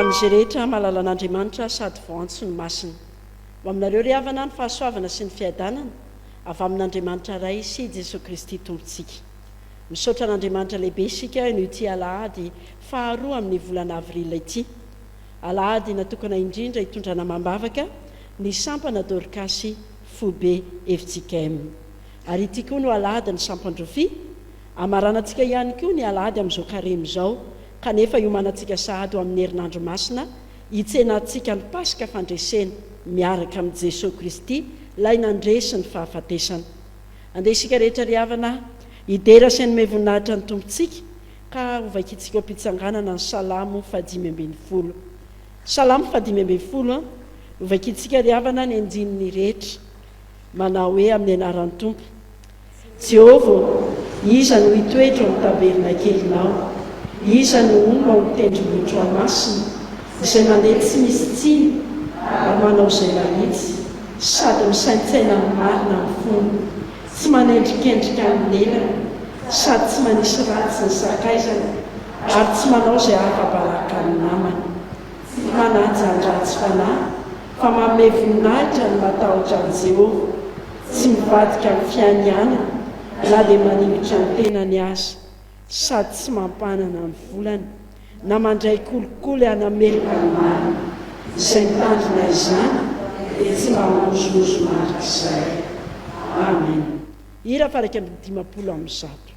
amin'izay rehetra mahalala an'Andriamanitra sady voantso ny masina. Ho aminareo ry havana ny fahasoavana sy ny fiadanana avy amin'Andriamanitra ray sy Jesosy Kristy tompontsika. Misaotra an'Andriamanitra lehibe isika io ity alahady faharoa amin'ny volana avrila ity. Alahady natokana indrindra hitondrana mambavaka ny sampana Dorkasy FJKM. Ary ity koa no alahady ny Sampandrofia, amaranantsika ihany koa ny alahady amin'izao karemy izao, kanefa iomanantsika sahady ho amin'ny herinandro masina hitsenantsika ny Pasika fandresena miaraka amin'ny Jesosy Kristy ilay nandresy ny fahafatesana. Andeha isika rehetra ry havana hidera sy ny voninahitra ny tompontsika ka hovakitsika am-pitsanganana ny Salamo 520. Salamo 520 hovakitsika ry havana ny andininy rehetra manao hoe amin'ny anaran'ny Tompo. Jehovah, iza no hitoetra amin'ny tabernakelinao, iza no omba ho tendrombohitra masina, izay mandeha tsy misy tsiny ary manao izay mahitsy, sady misaintsaina ny marina ny fony, tsy manendrikendrika ny lelany, sady tsy manisy ratsy ny sakaizana, ary tsy manao izay afa-baraka ny namany, tsy manaja ny ratsy fanahy, fa manome voninahitra ny matahotra ny Jehovah, tsy mivadika amin'ny fianianana na dia manimitra ny tenany azy, sady tsy mampanana ny volany, na mandray kolikoly hanamelona ny marina, izay mitandrina izany dia tsy mamozomozo marik'izay. Amen. Hira faraka amin'ny 50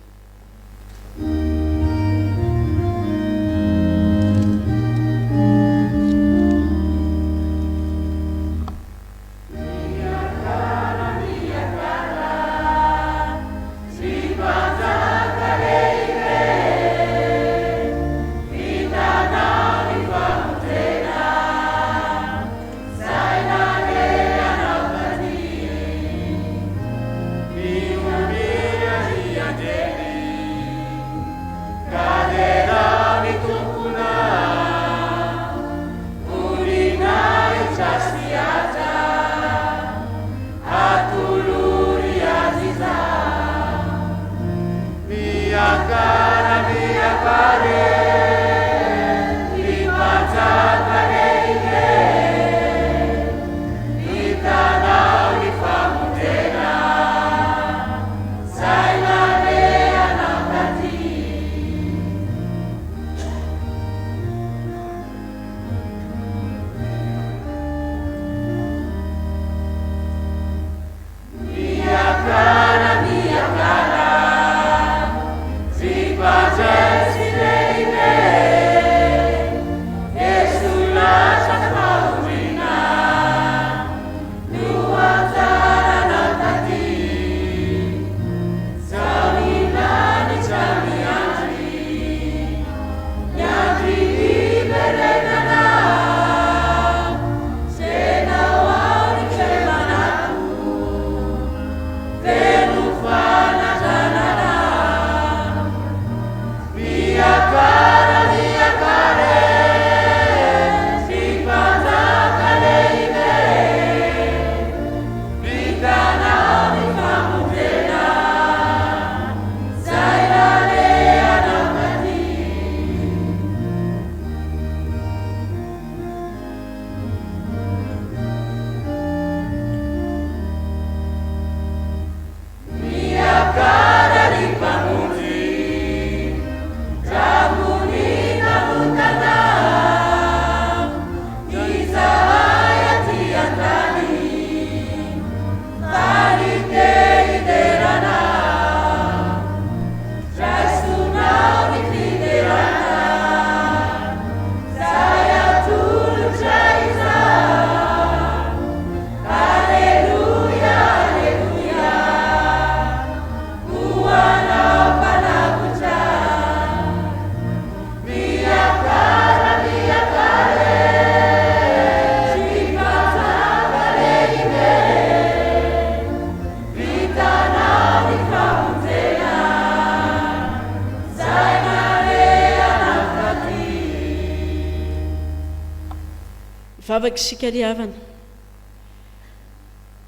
Vavaka isika ry havana,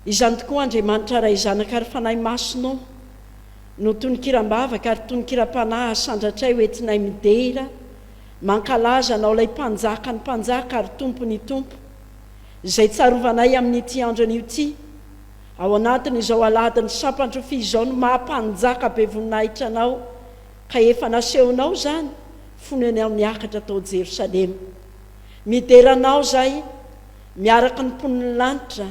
izany tokoa Andriamanitra ray zanaka ary fanahy masonao no tonikiram-bavaka ary tonikiram-panahy sandratray hoentinay midera mankalaza anao ilay mpanjaka ny mpanjaka ary tompo ny tompo izay tsarovanay amin'ity androny io ty ao anatin'izao Alahady Sampandrofia izao no mahampanjaka be voninahitra anao ka efa nasehonao zany fonony ao miakatra tao Jerosalema mideranao zay miaraka ny mponiny lanitra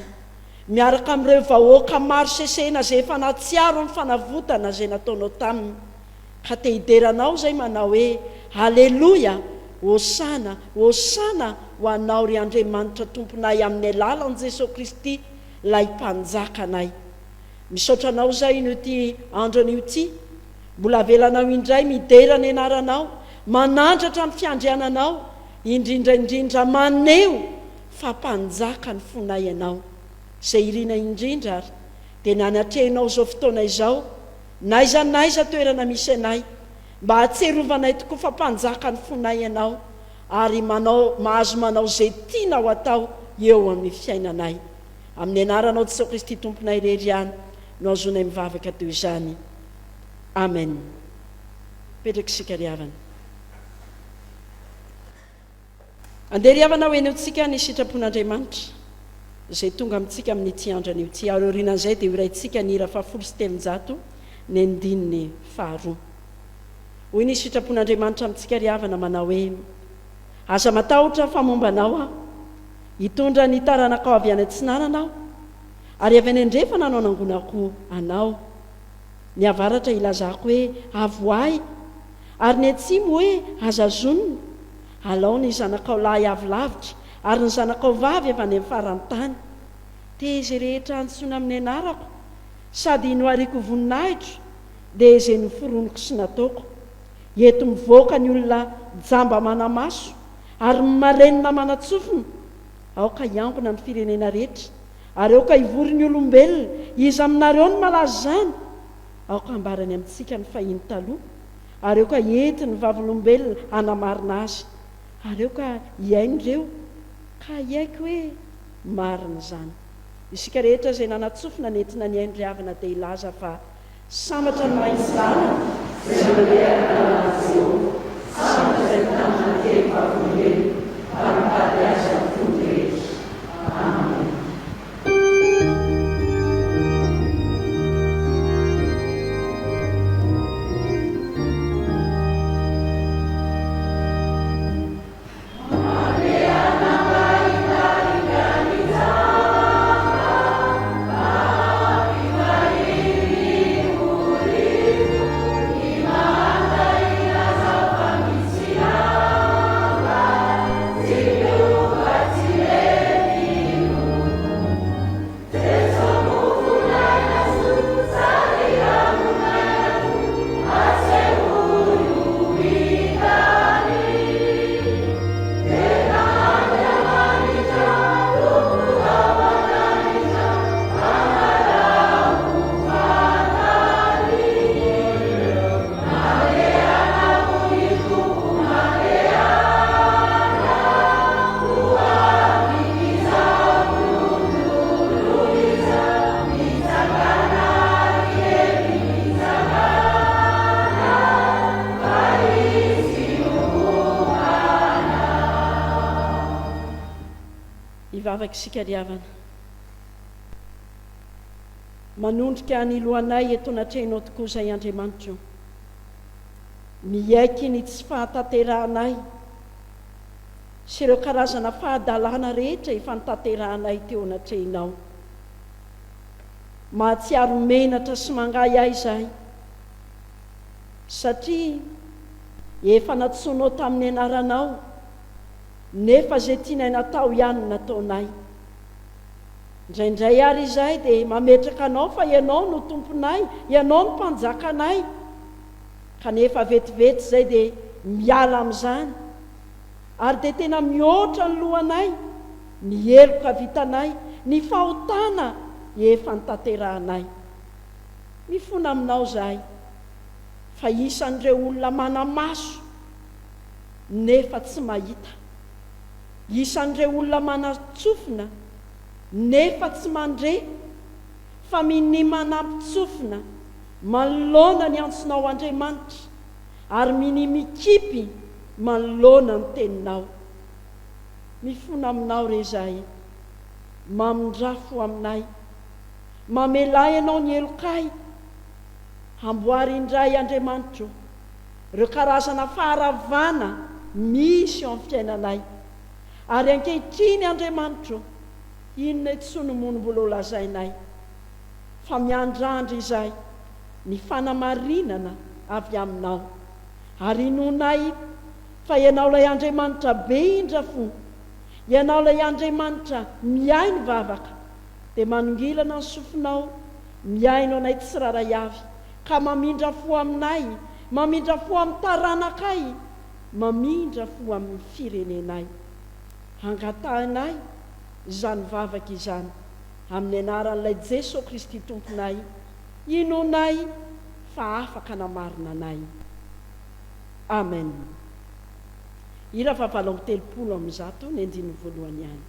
miaraka amin'ireo vahoaka maro sesena zay efa natsiaro ny fanavotana zay nataonao taminy ka te hideranao zay manao hoe haleloia hosana hosana ho anao ry Andriamanitra tomponay amin'ny alalan'i Jesosy Kristy lay mpanjaka anay misaotranao zay no ty andron'io ty mbola avelanao indray midera ny anaranao manandratra ny fiandriananao indrindraindrindra maneo fa mpanjaka ny fonay ianao zay irina indrindra ary dia nanatrehinao zao fotoana izao naiza toerana misy anay mba hatserovanay tokoa fa mpanjaka ny fonay ianao ary mahazo manao zay tianao atao eo amin'ny fiainanay amin'ny anaranao Jesosy Kristy tomponay rery any no azonay mivavaka toy izany amen. Petraka isika riavana andeha riavana hoeny tsika ny sitrapon'Andriamanitra zay tonga amintsika amin'ity androny io ty ary orinan'izay dia iraintsika ny hira 700 ny andininy 2 hoy ny sitrapon'Andriamanitra amintsika riavana manao hoe aza matahotra fa momba anao aho hitondra ny taranakao avy any antsinananao ary avy any andrefa nanao nangonako anao ny avaratra ilazako hoe avoay ary ny atsimo hoe azazonina alao ny zanakao lahy avilavitra ary ny zanakao vavy avy any amin'ny farantany tezay rehetra antsoina amin'ny anarako sady noariako voninahitra dia izay noforoniko sy nataoko eto mivoaka ny olona jamba manamaso ary marenina manatsofina aoka hiambina ny firenena rehetra ary aoka hivory ny olombelona izy aminareo ny malaza zany aoka ambarany amintsika ny fahiny taloha ary aoka enti ny vavolombelona anamarina azy ary aoka hiain'ireo ka hiaiko hoe marina zany isika rehetra zay nanatsofina nentina ny haindry avana dia ilaza fa sambatra ny maitsilana zay mandeha Jehova sambatra ny tanana teny vavolombelona ary mitady azy amin'ny fony rehetra amen. Ivavaka isika riavana manondrika ny lohanay eto natrehinao tokoa izay Andriamanitra miaiky ny tsy fahataterahanay sy ireo karazana fahadalana rehetra efa nitaterahanay teo natrehinao mahatsiaro menatra sy mangay ahy izahay satria efa natsonao tamin'ny anaranao nefa zay tianay natao ihany nataonay indraindray ary izay dia mametraka anao fa ianao no tomponay ianao no mpanjakanay kanefa vetivety zay dia miala amin'izany ary dia tena mihoatra ny lohanay ny heloka vitanay ny fahotana efa nitaterahanay mifona aminao zahay fa isan'ireo olona manamaso nefa tsy mahita isan'ireo olona manatsofina nefa tsy mandre fa miny manampitsofina manoloana ny antsonao Andriamanitra ary miny mikipy manoloana ny teninao. Mifona aminao re izahay, mamindrafo aminay, mamelay ianao ny elokay, hamboary indray Andriamanitro ireo karazana faharavana misy eo amin'ny fiainanay. Ary ankehitriny Andriamanitro, inona tsy no monombola lazainay, fa miandrandra izahay ny fanamarinana avy aminao. Ary inonay fa ianao ilay Andriamanitra be indrafo, ianao ilay Andriamanitra miay ny vavaka, dia manongilana ny sofinao, miaino anay tsiraray avy, ka mamindra fo aminay, mamindra fo amin'ny taranakay, mamindra fo amin'ny firenenay. Hangatahinay izany vavaka izany amin'ny anaran'ilay Jesosy Kristy Tomponay, inonay fa afaka namarina anay. Amen. Ira fa 730 ny andiny voalohany ihany.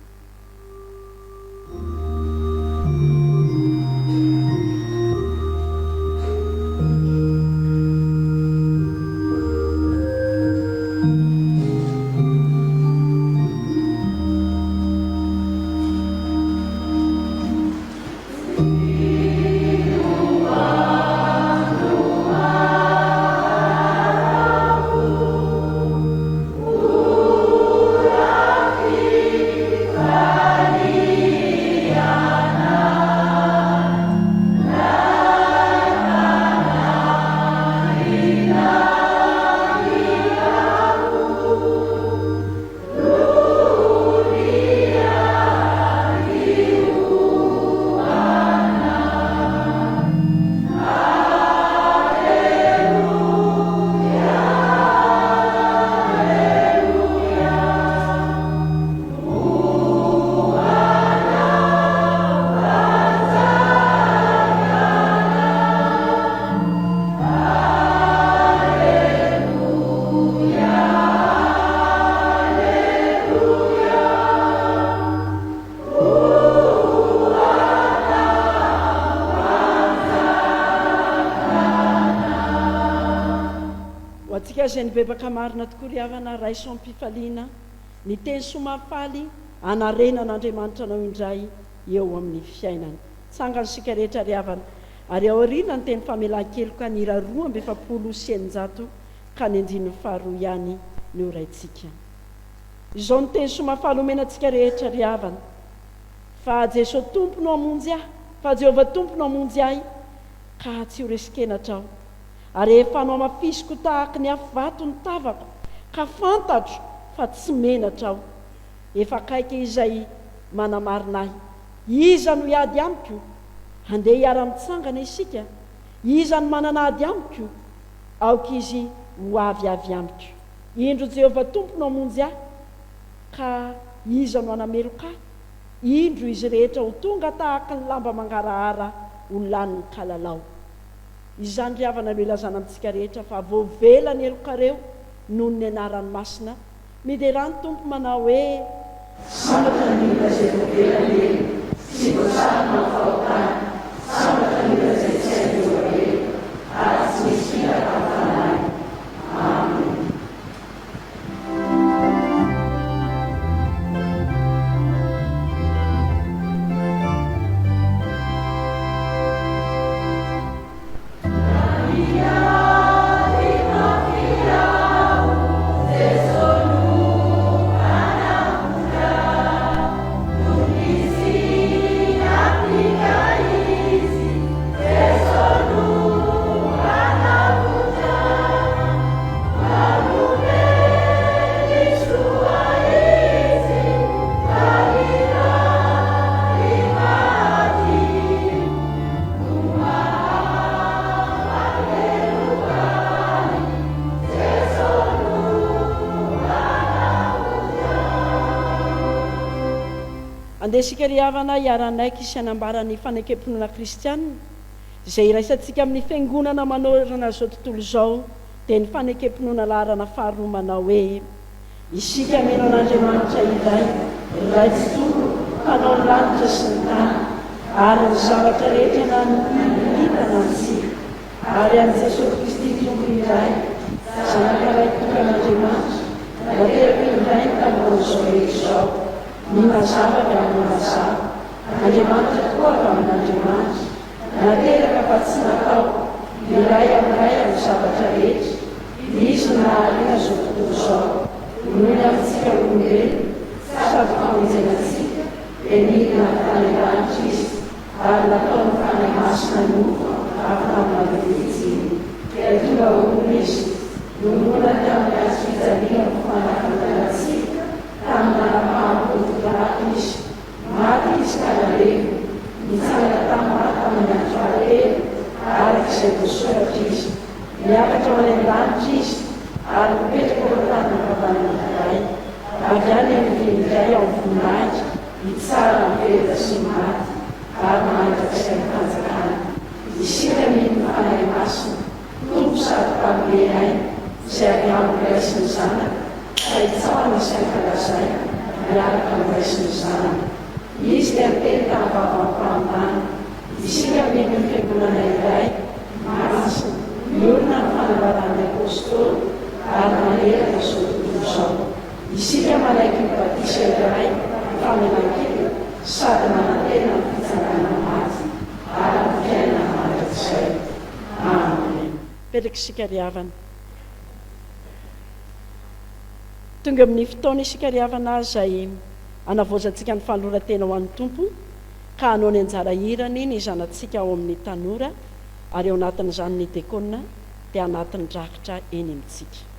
Izay nibebaka marina tokoa ry havana 𝙁𝙤𝙗𝙗 ny teny somafaly anarenan'Andriamanitra anao indray eo amin'ny fiainana. Tsangany sika rehetra ry havana, ary aoriana ny teny famelan-keloka ny 2:100 ka ny 5 ihany ny oraintsika. Izao ny teny somafaly omenantsika rehetra ry havana, fa Jesosy Tompo no hamonjy ahy, fa Jehovah Tompo no hamonjy ahy, ka tsy ho resikenatrao. Ary efa no amafisiko tahaka ny afo vato ny tavako, ka fantatro fa tsy menatra aho. Efa akaiky izay manamarina ahy, iza no hiady amiko? Handeha hiara-mitsangana isika. Iza no mananady amiko? Aoka izy ho avy amiko. Indro Jehovah Tompo no hamonjy ahy, ka iza no hanameloka ahy? Indro izy rehetra ho tonga tahaka ny lamba mangarahara ho lanin'ny kalalao. Izany ry havana no ilazana amintsika rehetra fa voavela ny elokareo noho ny anaran'ny masina. Miderany Tompo manao hoe sambatra ny olona izay voavela ny elo, sy voasary mahafahotany, sambatra ny olona izay tsy hainy voavela, ary tsy misy hiraka hafanay. Amen. Andesika ry havana hiaranaiky sy hanambarany fanekempinoana kristianina izay iraisantsika amin'ny fiangonana manorana zao tontolo izao, dia ny fanekempinoana laharana 2 manao hoe isika mino an'Andriamanitra iray, iray tsy toro, mpanao ny lanitra sy ny tany, ary ny zavatra rehetra na nitana antsika, ary an' Jesosy Kristy Tompo iray, zanaka iray tokan'Andriamanitra, ataon'izao rehetra izao ny mazava dia amin'ny mazava Andriamanitra tokoa avy amin'Andriamanitra nateraka fa tsy natao iray amin'ray amin'ny zavatra rehetra izy nahaliana zao tontolo izao nohony amintsika olombelo sady famonjenantsika dia nidina fananganitra izy ary natao ny fanahy masina nofo afaka amin'n'avitsiny dia tonga olona izy nomona tamin'ny azy fijaliana ny fanafantanantsika tamin'ny manapaham-potorato izy maty izy kanarevo nitsangana tamin'ny amin'ny andro fahatelo araka izay voasoratra izy niakatra ao any an-danitra izy ary mipetraka eo taniny vavanana iray avy any amin'ny indray ao amin'ny voninahitra hitsara miverina sy maty ary mandrak'izay mifanjakana isika mino ny fanahy masina tompo sady mpambe aina izay avy amin'ny raisiny zanaka fa hitsahana izay fankalazay miaraka amin'ny raisiny zanaka izy dia miteny tamin'ny vavam-pahampana isika mino ny fiangonana iray masina miolona ny fanambaran'ny apôstôly ary manerana izao tontolo izao isika manaiky ny batisa iray famelan-kelona sady manantena ny fitsangana maty ary ny fiainana mandrakizay. Amen. Petraka isika riavana. Tonga amin'ny fotoana isika riavana izay anavoazantsika ny fanoloran-tena ho an'ny Tompo ka hanao ny anjara hirany ny zanantsika ao amin'ny tanora ary eo anatin'izany ny 𝙃𝙤𝙯 dia anatin'ny drakitra eny amintsika.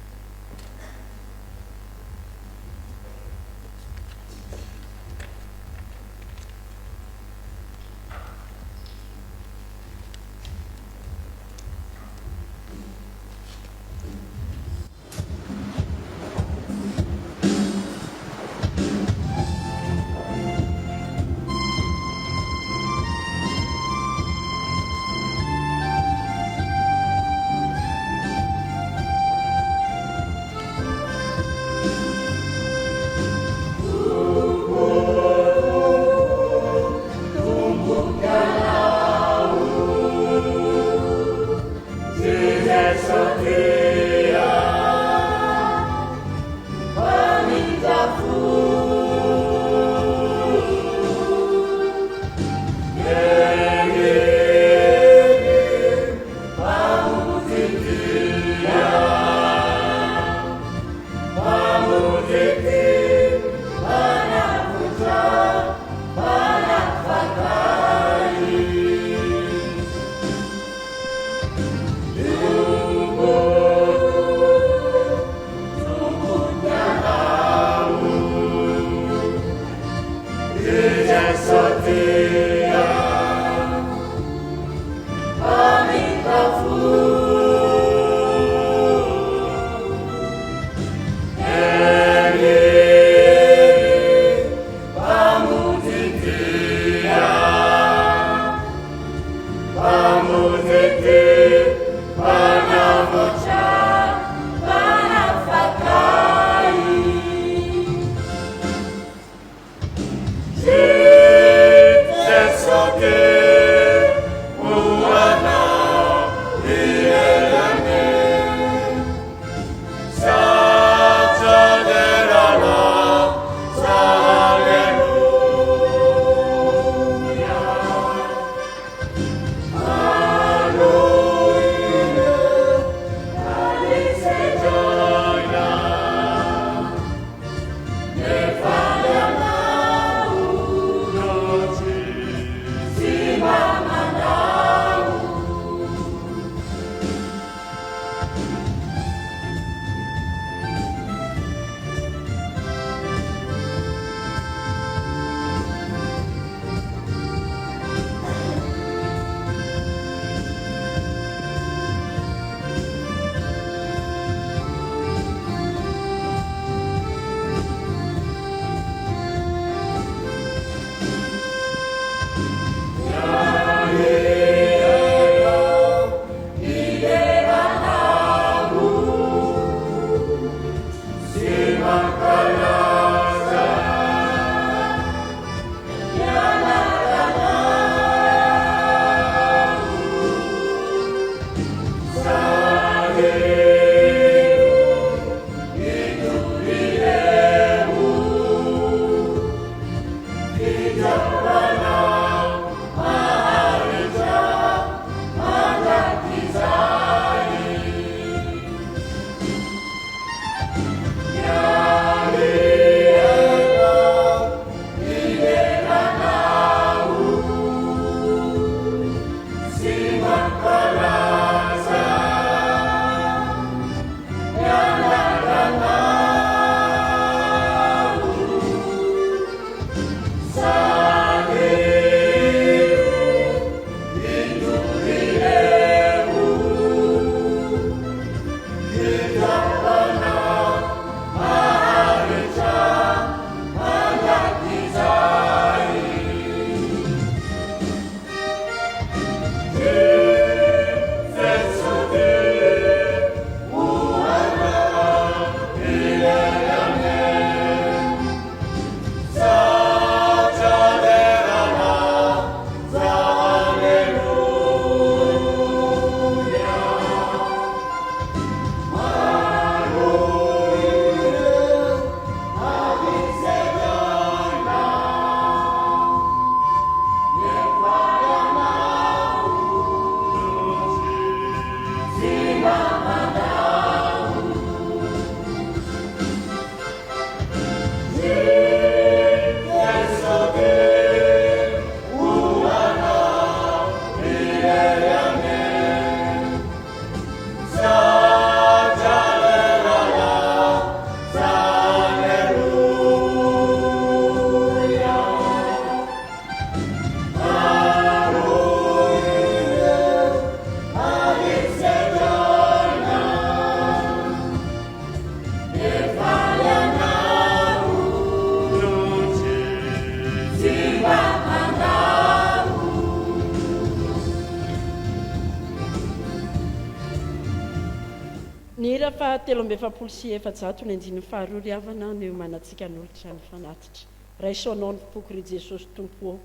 Ny hira fahatelo amby efapolo sy efajato ny andininy faharoa ry havana no manatsika n'olotra ny fanatitra. Raisoanao ny foko ry Jesosy Tompo,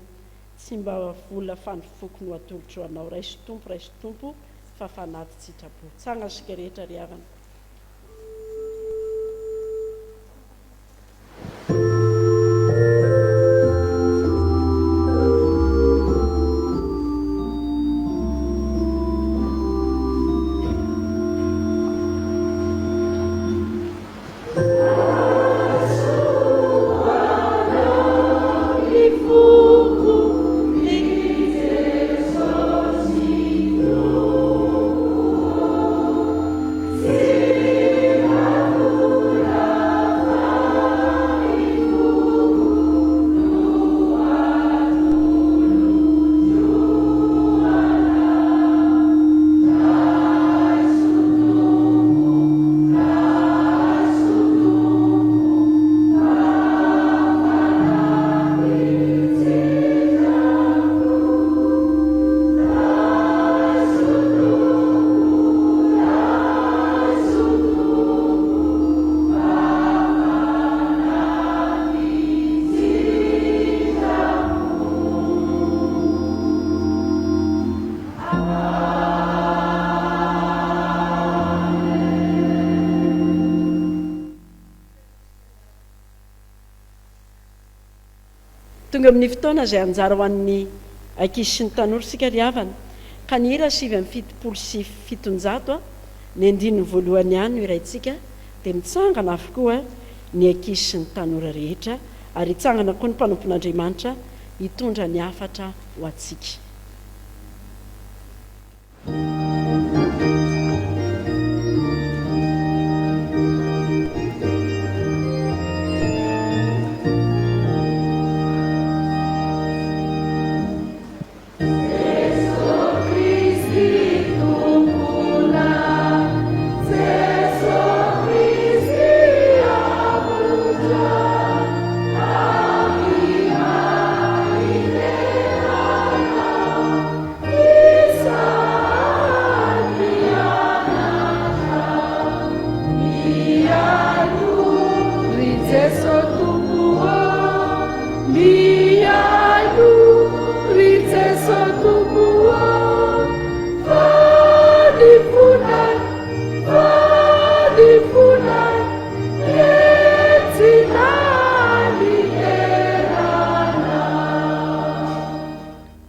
tsy mba vola fanofoko no atolotro anao. Raiso Tompo, fa fanaty tsitrapo. Tsanga sika rehetra ry havana. Tonga amin'ny fotoana izay anjara ho an'ny ankizy sy ny tanora sika ry havana, ka ny hira 777 ny andininy voalohany ihany no iraintsika, dia mitsangana avokoa ny ankizy sy ny tanora rehetra, ary hitsangana koa ny mpanompon'Andriamanitra hitondra ny hafatra ho antsika.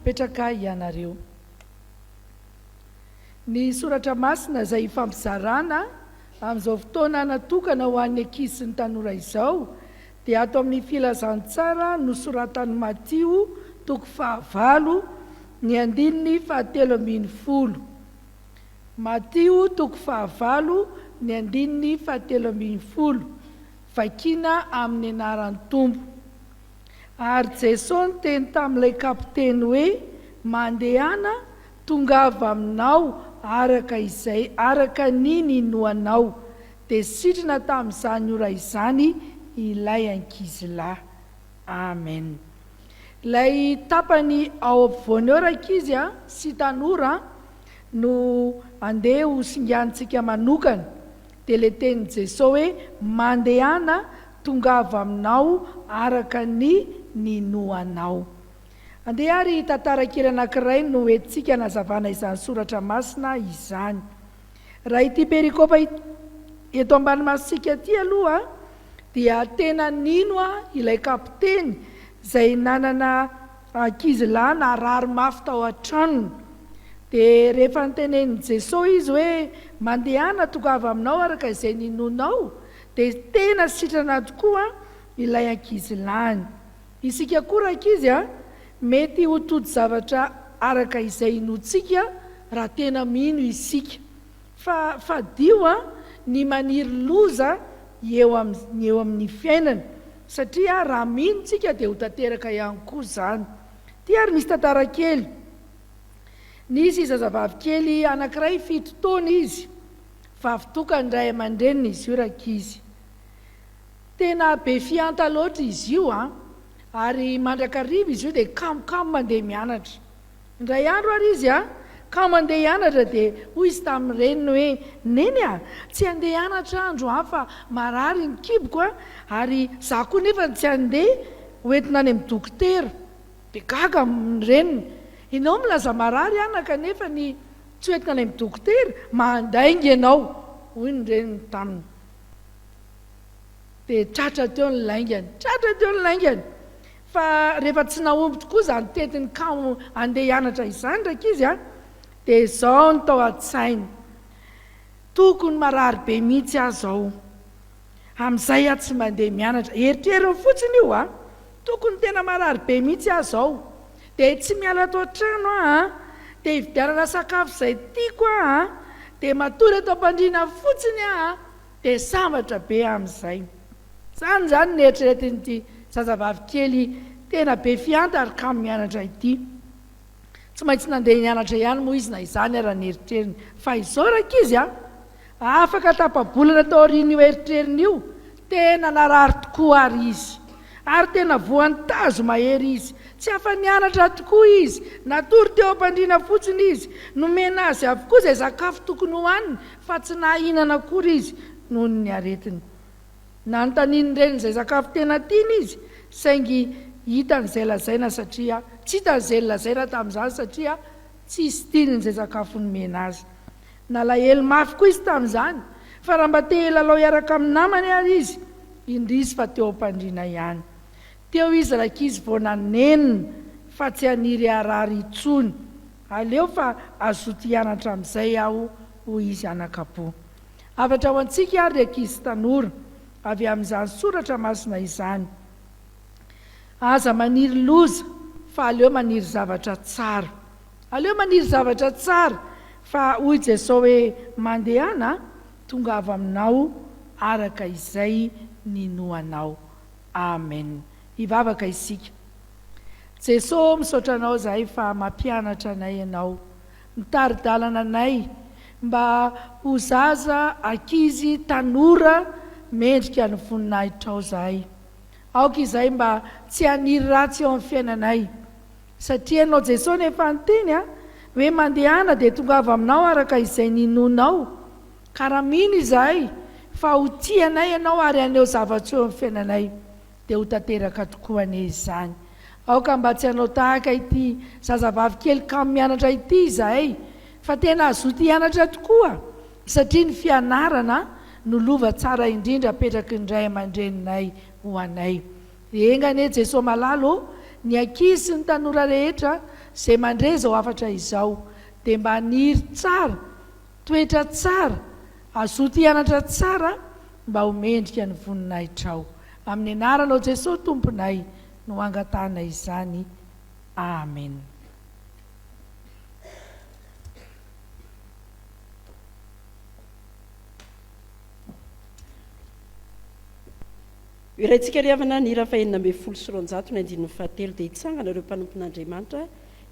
Petraka ianareo. Ny soratra masina izay fampizarana amin'izao fotoana natokana ho an'ny ankizy sy ny tanora izao dia ato amin'ny filazantsara nosoratan'i Matio 9 ny andininy 17. Matio 9 ny andininy 17, vakina amin'ny anaran'ny Tompo. Ary Jesosy teny tamin'ilay kapiteny hoe, mandehana tongava aminao araka ny ninoanao, dia sitrina tamin'izany ora izany ilay ankizilahy. Amen. Lay tapany ao ampovoany eo ankizy sy tanora no andeha ho singantsika manokana, dia le tenin'i Jesosy hoe, mandehana tongava aminao araka ny ninoanao. Andeha ary tantara kely anankiray no entsika nazavana izany soratra masina izany. Raha ity perikopa eto ambany masika ity aloha dia tena nino ilay kapiteny izay nanana ankizilahy narary mafy tao an-tranony. Dia rehefa nytenenin'i Jesosy izy hoe, mandehana tongava aminao araka izay ninonao, dia tena sitrana tokoa ilay ankizilahy. Isika koa ankizy mety ho tody zavatra araka izay inotsika raha tena mino isika. Fa dio ny maniry loza eo amin'ny fiainana, satria raha mino tsika dia ho tanteraka ihany koa izany. Ty ary misy tantara kely. Nisy zazavavy kely anankiray 7 taona izy, vavitokany ray aman-dreniny izy io ankizy. Tena be fianta loatra izy io ary mandrakariva izy io dia kamokamo mandeha mianatra. Indray andro ary izy ka mandeha hianatra dia hoy izy tamin'ny reniny hoe neny a tsy handeha hianatra andro hafa marary ny kiboko a ary za koa nefa tsy handeha hoentina any amin'ny dokotera dia gaga ny reniny ianao milaza marary anaka nefa ny tsy hoentina any amin'ny dokotera mandainga ianao hoy ny reniny taminy dia tratra teo ny laingany fa rehefa tsy naomby tokoa zany tetiny ka andeha hianatra izany ndraiky izy a dia izao ny tao an-tsainy tokony marary be mihitsy aho zao amin'izay aho tsy mandeha mianatra eritreriny fotsiny io a tokony tena marary be mihitsy aho zao dia tsy miala atao trano ah dia hividianana sakafo izay tiako ah dia matory atao am-pandriana fotsiny ah dia sambatra be amin'izay zany ny eritreretin'ity zazavavy kely tena be fiantary ka mianatra ity tsy maintsy nandeha nianatra ihany moa izy na izany ara ny eritreriny fa izao raika izy a afaka tapabolana tao aoriana io eritreriny io tena narary tokoa ary izy ary tena voan'ny tazo mahery izy tsy afa nianatra tokoa izy natory teo am-pandriana fotsiny izy nomena azy avokoa izay sakafo tokony hohaniny fa tsy nahinana akory izy noho ny aretiny na nytaniny reny izay sakafo tena tiany izy saingy hitan'izay lazaina satria tsy hitan'izay lazaina tamin'izany satria tsy isy tiany izay sakafo nomena azy nalahelo mafy koa izy tamin'izany fa raha mba te lalao hiaraka amin'ny namany ary izy indrisy fa teo am-pandriana ihany teo izy rakizy vao nanenina fa tsy haniry arary itsony aleo fa azoty hianatra amin'izay aho hoy izy anakapo afatra ho antsika ary ankizy tanora avy amin'izany soratra masina izany aza maniry loza fa aleo maniry zavatra tsara fa hoy Jesao hoe mandehana tonga avy aminao araka izay ninoanao amen hivavaka isika Jesao misaotra anao zahay fa mampianatra anay ianao mitaridalana anay mba ho zaza ankizy tanora mendrika ny voninahitra ao zahay aoka izay mba tsy haniry ratsy eo amin'ny fiainanay satria anao Jesao nefa anteny a hoe mandehana dia tonga avy aminao araka izay ninonao karaha mino izahay fa ho tianay ianao ary aneo zavatra eo amin'ny fiainanay dia ho tanteraka tokoa ane izany aoka mba tsy hanao tahaka ity zazavavy kely ka mianatra ity izahay fa tena azoty hianatra tokoa satria ny fianarana no lova tsara indrindra apetraky ny ray aman-dreninay ho anay engane Jesao malalo ny ankizy sy ny tanora rehetra izay mandre zao afatra izao dia mba haniry tsara toetra tsara azoty hianatra tsara mba homendrika ny voninahitra ao amin'ny anaranao Jesao tomponay no angatana izany amen iraintsika riavana ny raha fahenina ambe folo sy roanjato ny andininy fahatelo dia hitsangana ireo mpanompon'Andriamanitra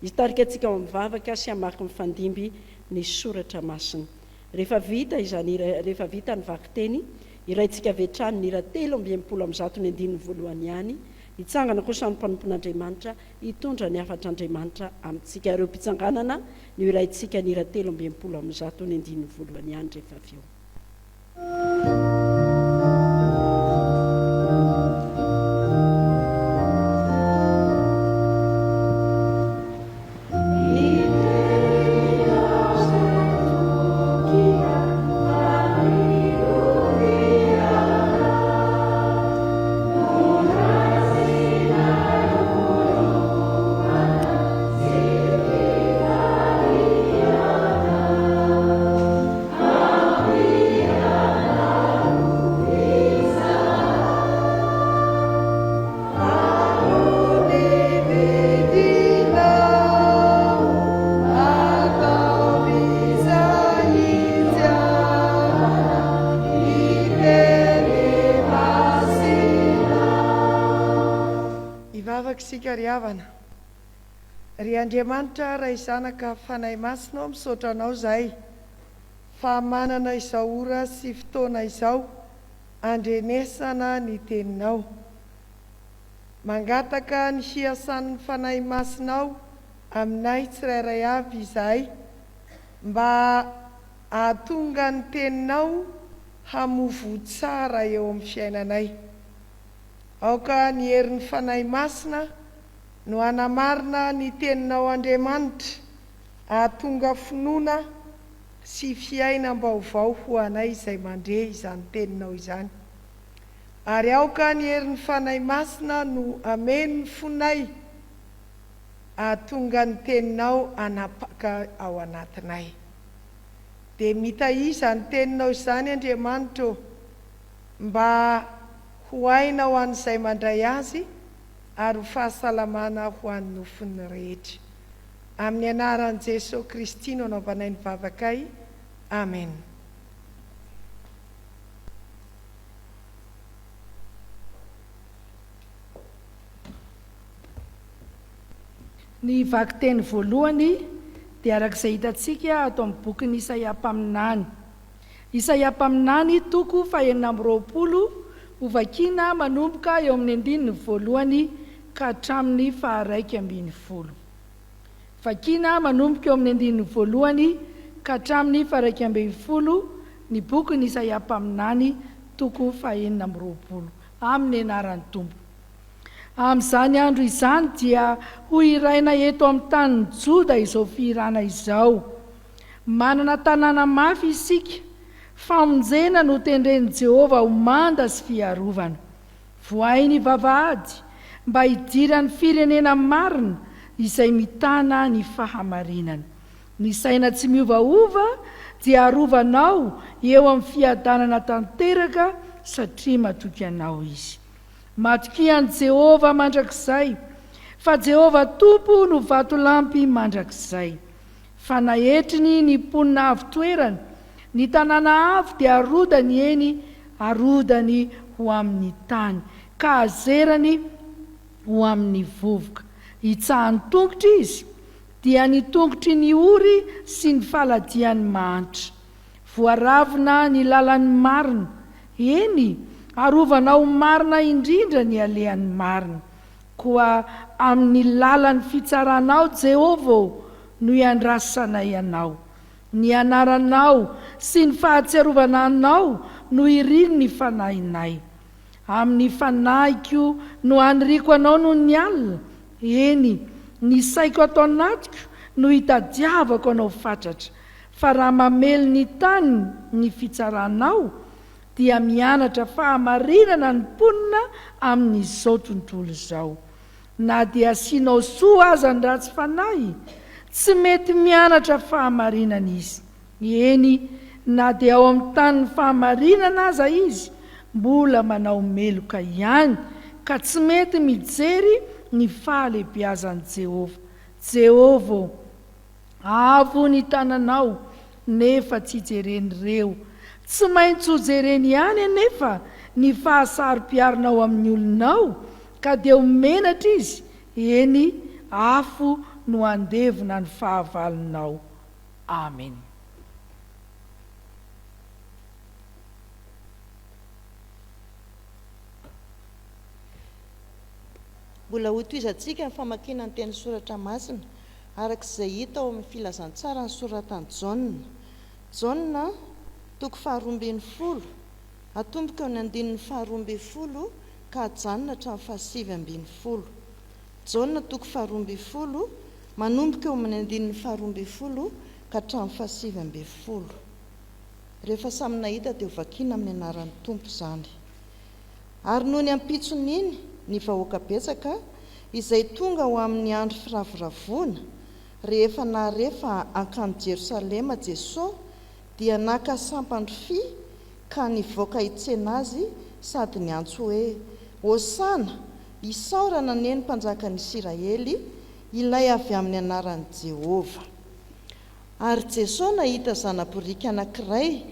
hitarika antsika ao mivavaka sy hamaky mifandimby ny soratra masina rehefa vita ny vakiteny iraintsika vetrany ny rahatelo ambiempolo am'zato ny andininy voalohany ihany hitsangana kosa ny mpanompon'Andriamanitra hitondra ny afatr'Andriamanitra amintsika ireo mpitsanganana ny iraintsika ny rahatelo ambiempolo am'zato ny andininy voalohany ihany rehefa avy eo ry Andriamanitra raha izanaka fanahy masina misaotra anao zahay fa manana izao ora sy fotoana izao andrenesana ny teninao mangataka ny fiasan'ny fanahy masinao aminay tsirairay avy izahay mba ahatonga ny teninao hamovo tsara eo amin'ny fiainanay. Aoka ny herin'ny fanahy masina no hanamarina ny teninao Andriamanitra, ahatonga finoana sy fiainam-baovao ho anay izay mandre izany teninao izany. Ary aoka ny herin'ny fanahy masina no ameny fonay, ahatonga ny teninao anapaka ao anatinay. Dia mitaiza ny teninao izany Andriamanitra, mba ho aina ho an'izay mandray azy ary ho fahasalamana ho an'ny nofony rehetra. Amin'ny anaran'i Jesosy Kristy no anaovanay ny vavakay. Amen. Ny vakiteny voalohany dia arak'izay hitantsika ato amin'ny bokin'ny 𝙁𝙤𝙯. 𝙁𝙤𝙯 toko 220 ho vakiana manomboka eo amin'ny 1 ka hatramin'ny 120. Vakiana manomboka eo amin'ny 1 ka hatramin'ny 120 ny bokin'ny 𝙁𝙤𝙯 toko 220 amin'ny anaran'ny Tompo. Amin'izany andro izany dia ho iraina eto amin'ny tanin'ny Joda izao firana izao. Manana tanàna mafy isika, famonjena no tendren'i Jehovah ho manda sy fiarovana. Voay ny vavahady mba hidiran'ny firenena marina izay mitana ny fahamarinana. Ny saina tsy miovaova dia arovanao eo amin'ny fiadanana tanteraka satria matoky anao izy. Matoky an'i Jehovah mandrakizay, fa Jehovah Tompo no vatolampy mandrakizay. Fanahetriny ny mponina avo toerana, ny tanàna avo dia arodany eny, arodany ho amin'ny tany, ka azerany ho amin'ny vovoka. Hitsahany tongotra izy, dia ny tongotry ny ory sy ny faladiany mahantra. Voaravina ny lalany marina, eny, arovanao marina indrindra ny alehan'ny marina. Koa amin'ny lalany fitsaranao Jehovah no iandrasanay anao. Ny anaranao sy ny fahatsiarovananao no iriny ny fanahinay. Amin'ny fanahiko no aniriko anao no ny alina. Eny, ny saiko atao anatiko no hitadiavako anao fatratra. Fa raha mamely ny tany ny fitsaranao, dia mianatra fahamarinana ny mponina amin'izao tontolo izao. Na dia asianao soa aza ny ratsy fanahy, tsy mety mianatra fahamarinana izy. Eny, na dia ao amin'ny tanin'ny fahamarinana aza izy, mbola manao meloka ihany, ka tsy mety mijery ny fahalehibiazan'i Jehovah. Jehovah, avo ny tananao, nefa tsy jeren'ireo. Tsy maintsy ho jereny ihany anefa ny fahasaro-piarinao amin'ny olonao, ka dia homenatra izy. Eny, afo no andevina ny fahavalonao. Amen. Mbola ho toizantsika ny famakiana ny teny soratra masina arak'izay hita ao amin'ny filazantsara ny soratan'i Jaona, toko 220, atomboka eo amin'ny 220 ka hajanona hatramin'ny 720. Jaona toko 220 manomboka eo amin'ny 220 ka hatramin'ny 720. Rehefa samy nahita dia vakiana amin'ny anaran'ny Tompo izany. Ary noho ny ampitson'iny ny vahoaka betsaka izay tonga ho amin'ny andro firavoravona, rehefa naharefa ankany Jerosalema Jesosy, dia naka Sampandrofia ka nivoaka hitsena azy sady niantso hoe: Hosana, isaorana neny mpanjakan'i Israely, ilay avy amin'ny anaran'i Jehovah. Ary Jesosy nahita zana-borika anankiray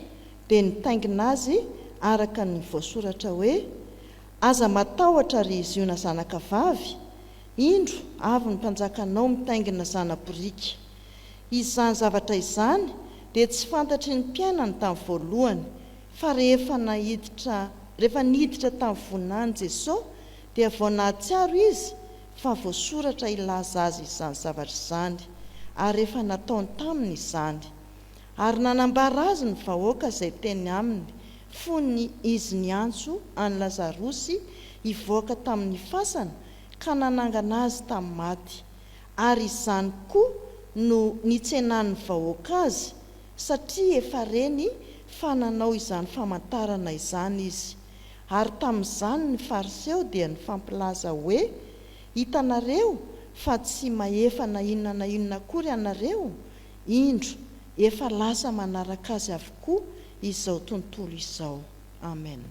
dia nitaingina azy araka ny voasoratra hoe: aza matahotra ry izy io na zanaka vavy, indro avy ny mpanjakanao mitaingina zana-borika. Izany zavatra izany dia tsy fantatry ny mpiainany tamin'ny voalohany, fa rehefa niditra tamin'ny vonany Jesosy dia vao nahatsiaro izy fa voasoratra ilaza azy izany zavatra izany, ary rehefa nataony taminy izany. ary nanambara azy ny vahoaka izay teny aminy fony izy ny antso any Lazarosy hivoaka tamin'ny fasana ka nanangana azy tamin'ny maty, ary izany koa no nitsenan'ny vahoaka azy satria efa reny fa nanao izany famantarana izany izy. Ary tamin'izany ny fariseo dia nifampilaza hoe, hitanareo fa tsy maefa na inona akory anareo, indro efa lasa manaraka azy avokoa izao tontolo izao. Amen.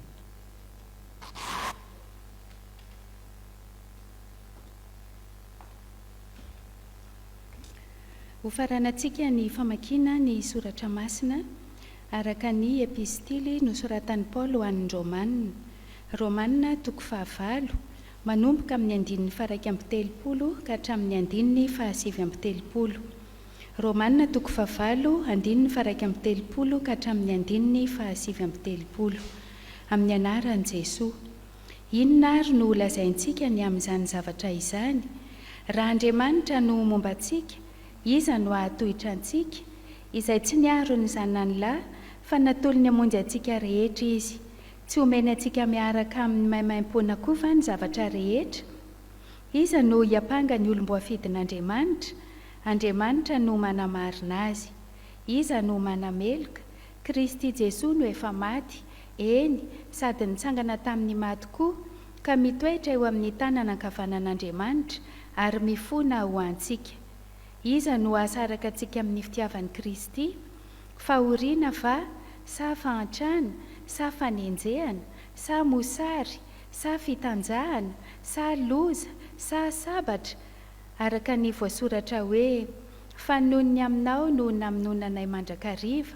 Ho faranantsika ny famakiana ny soratra masina araka ny epistily nosoratan'i Paolo ho an'ny Romanina toko 9 manomboka amin'ny 1:1 ka hatramin'ny 1:7. Romanina toko 9 1:1 ka hatramin'ny 1:7. Amin'ny anaran'i Jesosy. Inona ary no lazaintsika ny amin'izany zavatra izany? Raha Andriamanitra no mombantsika, iza no ahatohitra antsika, izay tsy niaro ny zanany lahy fa natolo ny hamonjy antsika rehetra izy. Tsy omeny antsika miaraka amin'ny maimaim-poana koa va ny zavatra rehetra? Iza no hiapanga ny olom-boafidin'Andriamanitra? Andriamanitra no manamarina azy. Iza no manameloka? Kristy Jesosy no efa maty, eny, sady nitsangana tamin'ny maty koa, ka mitoetra eo amin'ny tanana ankavanan'Andriamanitra ary mifona ho antsika. Iza no asaraka antsika amin'ny fitiavan'i Kristy? Fahoriana va, sa fahantrana, sa fanenjehana, sa mosary, sa fitanjahana, sa loza, sa sabatra, araka ny voasoratra hoe, fanonony aminao no namononanay mandrakariva,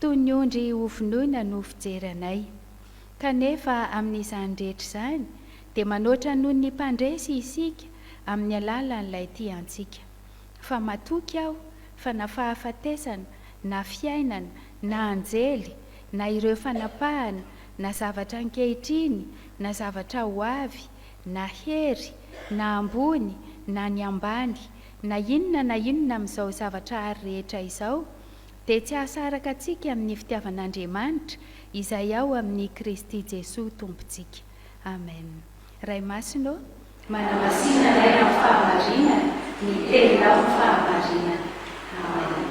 toy ny ondry hovonoina no fijery anay. Kanefa amin'izany rehetra izany dia manoatra noho ny mpandresy isika amin'ny alalan'ilay tiantsika. Fa matoky aho fa na fahafatesana, na fiainana, na anjely, na ireo fanapahana, na zavatra ankehitriny, na zavatra ho avy, na hery, na ambony, na ny ambany, na inona amin'izao zavatra ary rehetra izao, dia tsy asaraka antsika amin'ny fitiavan'Andriamanitra izay ao amin'ny Kristy Jesosy Tompontsika. Amen. Ray masino, manamasina ray amin'ny fahamarinana, ny tena amin'ny fahamarinana. Amen.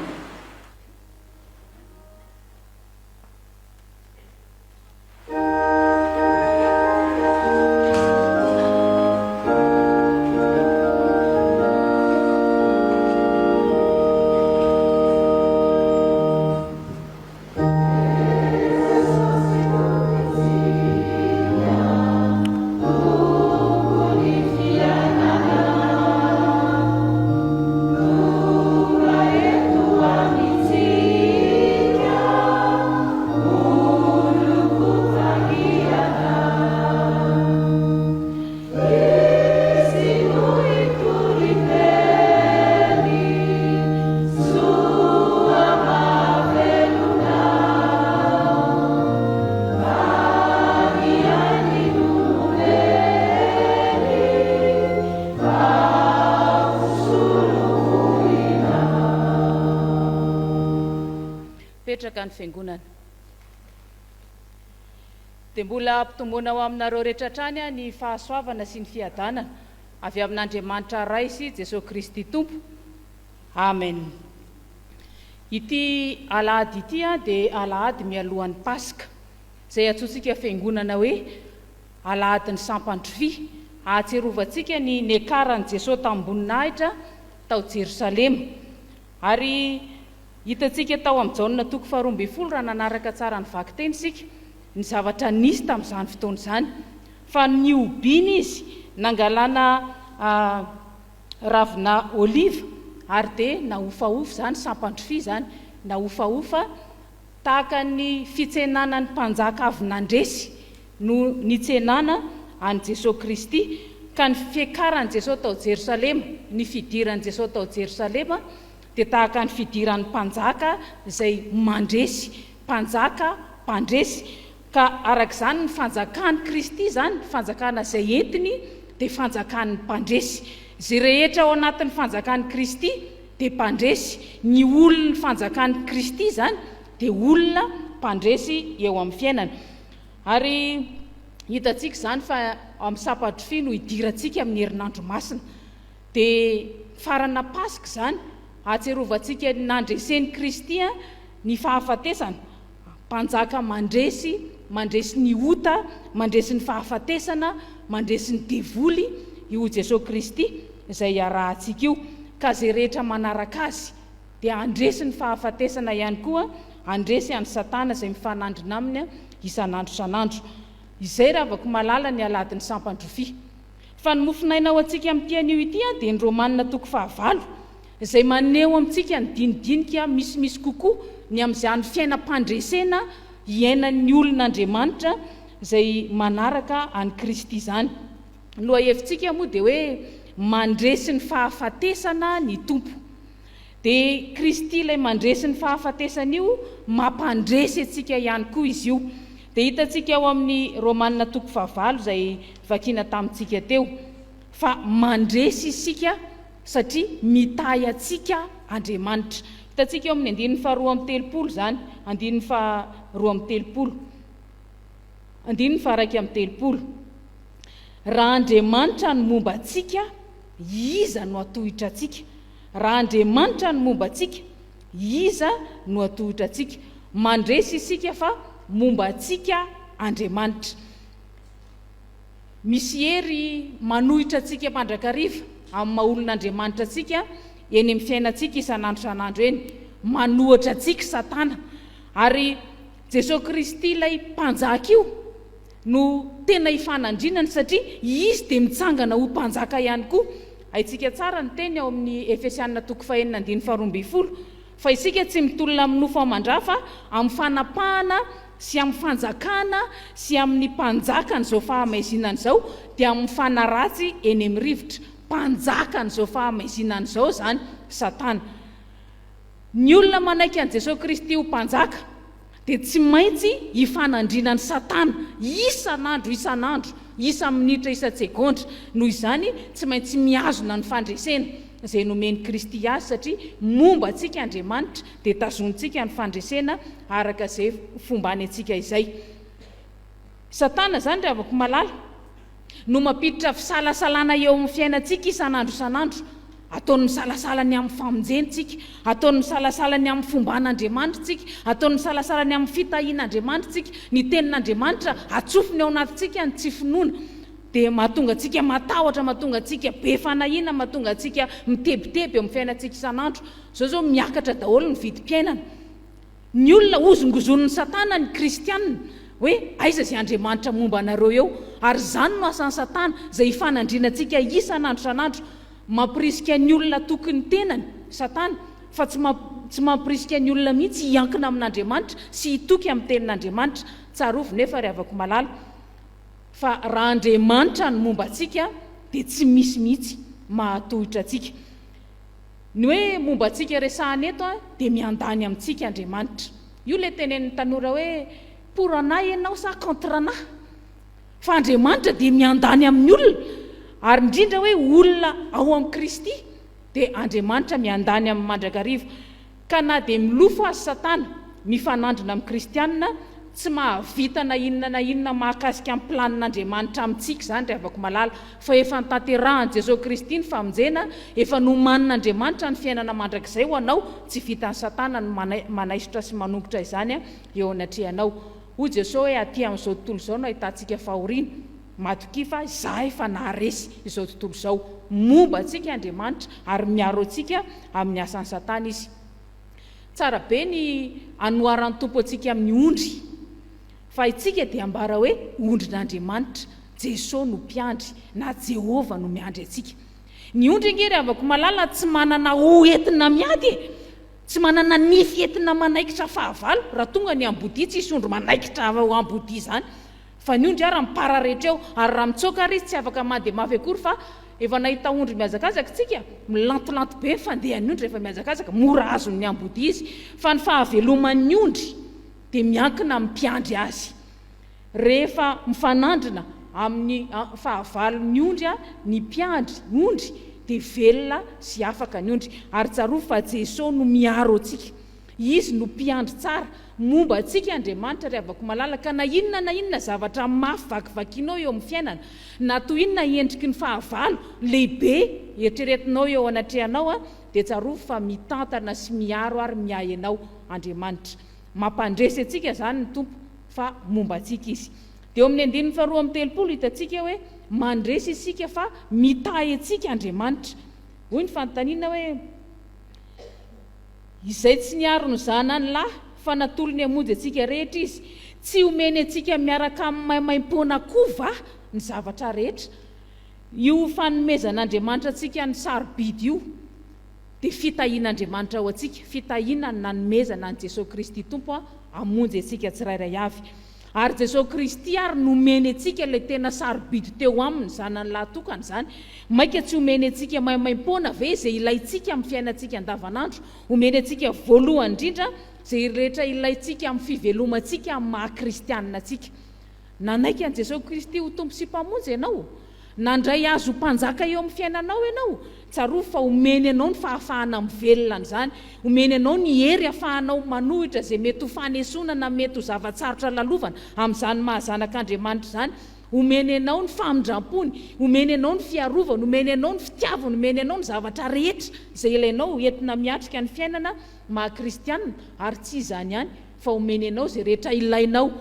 Ny fiangonana dia mbola ampitomboana ao aminareo rehetra trany ny fahasoavana sy ny fiadanana avy amin'Andriamanitra ray sy Jesosy Kristy Tompo. Amen. Ity alahady ity dia alahady mialohan'ny Pasika, izay atsotsika fiangonana hoe Alahady Sampandrofia, ahatserovantsika ny nekaran'i Jesosy tamboninahitra tao Jerosalema. Ary hitantsika tao amin'ny jaonina toko 12 raha nanaraka tsara ny vaky teny sika ny zavatra nisy tamin'izany fotoana izany, fa niobiny izy nangalana ravina oliva ary dia naofaofa zany sampandrofia zany, naofaofa tahaka ny fitsenanan'ny mpanjaka avy nandresy no nitsenana an' Jesosy Kristy, ka ny fiakaran'i Jesosy tao Jerosalema, ny fidiran'i Jesosy tao Jerosalema dia tahaka ny fidiran'ny mpanjaka izay mandresy, mpanjaka-mpandresy, ka arak'izany ny fanjakan'ny Kristy zany, fanjakana izay entiny dia fanjakan'ny mpandresy. Izay rehetra ao anatin'ny fanjakan'ny Kristy dia mpandresy, ny olona fanjakan'ny Kristy zany dia olona mpandresy eo amin'ny fiainana. Ary hitantsika zany fa amin'ny Sampandrofia no hidirantsika amin'ny herinandro masina. Dia farana Pasika zany atserovantsika nandresen'ny Kristy ny fahafatesana, mpanjaka mandresy ny ota, mandresy ny fahafatesana, mandresy ny devoly io Jesosy Kristy izay iarahantsika io. Ka zay rehetra manaraka azy dia andresy ny fahafatesana ihany koa, andresy any Satana izay mifanandrina aminy isanandro isanandro. Izay raha avako malala ny Alahady Sampandrofia. Fa ny mofinainao antsika amin'ity anio ity dia ny Romanina 9 izay maneho amintsika ny dinidinika misimisy kokoa ny amin'izany fiainam-pandresena iainan'ny olon'Andriamanitra izay manaraka any Kristy zany. Loha hevintsika moa dia hoe mandresy ny fahafatesana ny Tompo. Dia Kristy ilay mandresy ny fahafatesana io, mampandresy antsika ihany koa izy io. Dia hitantsika ao amin'ny Romanina 9 izay vakiana tamintsika teo, fa mandresy isika satria mitahy antsika Andriamanitra. Hitantsika eo amin'ny 2:2 zany, 2:2, 2:1-3. Raha Andriamanitra no momba antsika, iza no atohitra antsika? Raha Andriamanitra no momba antsika, iza no atohitra antsika? Mandresy isika fa momba antsika Andriamanitra. Misy hery manohitra antsika mandrakariva amin'ny maha-olon'Andriamanitra antsika eny amin'ny fiainantsika isanandro isanandro eny, manohitra antsika Satana. Ary Jesosy Kristy ilay mpanjaka io no tena hifanandrinany satria izy dia mitsangana ho mpanjaka ihany koa. Haitsika tsara ny teny ao amin'ny Efesianina 4:12 fa isika tsy mitolona amin'ny nofo aman-drafa amin'ny fanapahana sy amin'ny fanjakana sy amin'ny mpanjaka n'izao fahamaizinana izao, dia amin'ny fanaratsy eny amin'ny rivotra, mpanjaka n'izao fahamaizinana izao zany Satana. Ny olona manaiky an' Jesosy Kristy ho mpanjaka dia tsy maintsy hifanandrinan'ny Satana isanandro isanandro, isa-minitra isa-tsekondra. Noho izany tsy maintsy miazona ny fandresena izay nomeny Kristy azy satria momba antsika Andriamanitra dia tazontsika ny fandresena araka izay fombany antsika izay. Satana zany raha avako malala no mampiditra fisalasalana eo amin'ny fiainantsika isanandro isanandro, ataony misalasalany amin'ny famonjentsika, ataony misalasalany amin'ny fomban'Andriamanitra tsika, ataony misalasalany amin'ny fitahian'Andriamanitra tsika, ny tenin'Andriamanitra atsofony ao anatintsika ny tsy finoana, dia mahatonga antsika matahotra, mahatonga antsika be fanahina, mahatonga antsika mitebiteby eo amin'ny fiainantsika isanandro. Zao miakatra daholo ny vidim-piainana. Ny olona ozongozon'ny Satana ny Kristianina hoe aiza izay Andriamanitra momba anareo eo, ary zany no asan'ny Satana izay hifanandrina antsika isanandro isanandro, mampirisika ny olona tokony tenany Satana, fa tsy mampirisika ny olona mihitsy hiankina amin'Andriamanitra sy hitoky amin'ny tenin'Andriamanitra. Tsarovy nefa ry havako malala fa raha Andriamanitra no momba antsika dia tsy misy mihitsy mahatohitra antsika. Ny hoe momba antsika resahana eto dia miandany amintsika Andriamanitra. Io le tenen'ny tanora hoe pour anahy ianao sa contre anahy, fa Andriamanitra dia miandany amin'ny olona. Ary indrindra hoe olona ao amin'ny Kristy dia Andriamanitra miandany amin'ny mandrakariva. Ka na dia milofo azy Satana mifanandrina amin'ny Kristianina, tsy mahavita na inona mahakasika amin'ny planin'Andriamanitra amintsika zany ry havako malala, fa efa nitanterahany Jesosy Kristy ny famonjena, efa nomanin'Andriamanitra ny fiainana mandrakizay ho anao, tsy vitan'ny Satana ny manaisotra sy manombotra izany eo anatrehanao. Hoy Jesosy hoe aty amin'izao tontolo izao no ahitantsika fahoriana, matoki fa izaho efa naharesy izao tontolo izao. Momba antsika Andriamanitra ary miaro antsika amin'ny asan'ny Satana izy. Tsara be ny anoharan'ny Tompo antsika amin'ny ondry, fa itsika dia ambara hoe ondrin'Andriamanitra, Jesosy no mpiandry na Jehova no miandry antsika. Ny ondry ngery avako malala tsy manana hoentina miady, tsy manana nify entina manaikitra fahavalo. Raha tonga ny Ambodia tsy isondro manaikitra Ambodia zany, fa ny ondry ara mipara rehetra eo, ary raha mitsoka ary izy tsy afaka mandeha mafy akory, fa efa nahita ondry miazakazaka tsika, milantolanto be fandehan'ny ondry rehefa miazakazaka, mora azon'ny Ambodia izy. Fa ny fahaveloman'ny ondry dia miankina amin'ny mpiandry azy. Rehefa mifanandrina amin'ny fahavalon'ny ondry ny mpiandry ondry dia velona sy afaka ny ondry. Ary tsaroa fa Jesosy no miaro antsika, izy no mpiandry tsara momba antsika Andriamanitra ry avako malalaka. Na inona zavatra mafy vakivakinao eo amin'ny fiainana, na toy inona endriky ny fahavalo lehibe eritreretinao eo anatrehanao dia tsaroa fa mitantana sy miaro ary miay anao Andriamanitra. Mampandresy antsika zany ny Tompo fa momba antsika izy. Dia eo amin'ny 2:30 hitantsika hoe mandresy isika fa mitay antsika Andriamanitra. Hoy ny fanontaniana hoe izay tsy niaro ny zanany lahy fa natolony hamonjy antsika rehetra izy, tsy omeny antsika miaraka amin'ny maimaimpona koa va ny zavatra rehetra. Io fanomezan'Andriamanitra antsika ny sarobidy io dia fitahian'Andriamanitra ao antsika, fitahiana ny nanomezana ny Jesosy Kristy Tompo hamonjy antsika tsirairay avy. Ary Jesosy Kristy ary nomeny antsika ilay tena sarobidy teo aminy zanany lahy tokana zany. Maika tsy omeny antsika maimaimpona ve izay ilayntsika amin'ny fiainantsika andavanandro, omeny antsika voalohany indrindra izay rehetra ilayntsika amin'ny fivelomantsika amin'ny maha-kristianina antsika. Nanaiky an Jesosy Kristy ho tompo sy mpamonjy ianao, nandray azo mpanjaka eo amin'ny fiainanao ianao, tsaroa fa omeny anao ny fahafahana mivelona zany, omeny anao ny hery ahafahanao manohitra izay mety ho fanesona na mety ho zavatsarotra lalovana amin'izany mahazanak'Andriamanitra zany. Omeny anao ny famindram-pony, omeny anao ny fiarovana, omeny anao ny fitiavana, omeny anao ny zavatra rehetra izay ilainao entina miatrika ny fiainana maha-kristianina. Ary tsy izany ihany fa omeny anao izay rehetra ilainao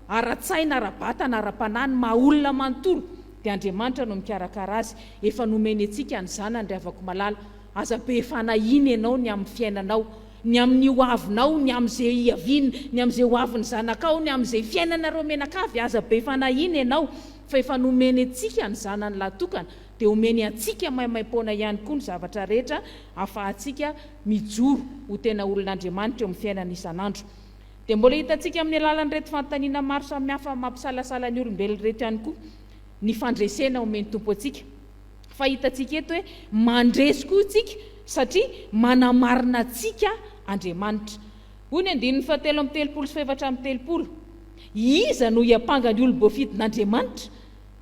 ara-tsaina, ara-batana, ara-panahy, maha-olona manontolo dia Andriamanitra no mikarakara azy. Efa nomeny antsika ny zanany ry avako malala. Aza be fanahiny ianao ny amin'ny fiainanao, ny amin'ny hoavinao, ny amin'izay iaviny, ny amin'izay hoavin'ny zanakao, ny amin'izay fiainanareo menakavy. Aza be fanahiny ianao fa efa nomeny antsika ny zanany lahy tokana dia omeny antsika maimaimpona ihany koa ny zavatra rehetra ahafahantsika mijoro ho tena olon'Andriamanitra eo amin'ny fiainana isan'andro. Dia mbola hitantsika amin'ny alalan'ireto fanontaniana maro samihafa mampisalasala ny olombelona rehetra ihany koa ny fandresena omeny Tompo antsika. Fa hitantsika eto hoe mandresy koa antsika satria manamarina antsika Andriamanitra. Hoy ny 7:30 iza no hiampanga ny olombofidin'Andriamanitra?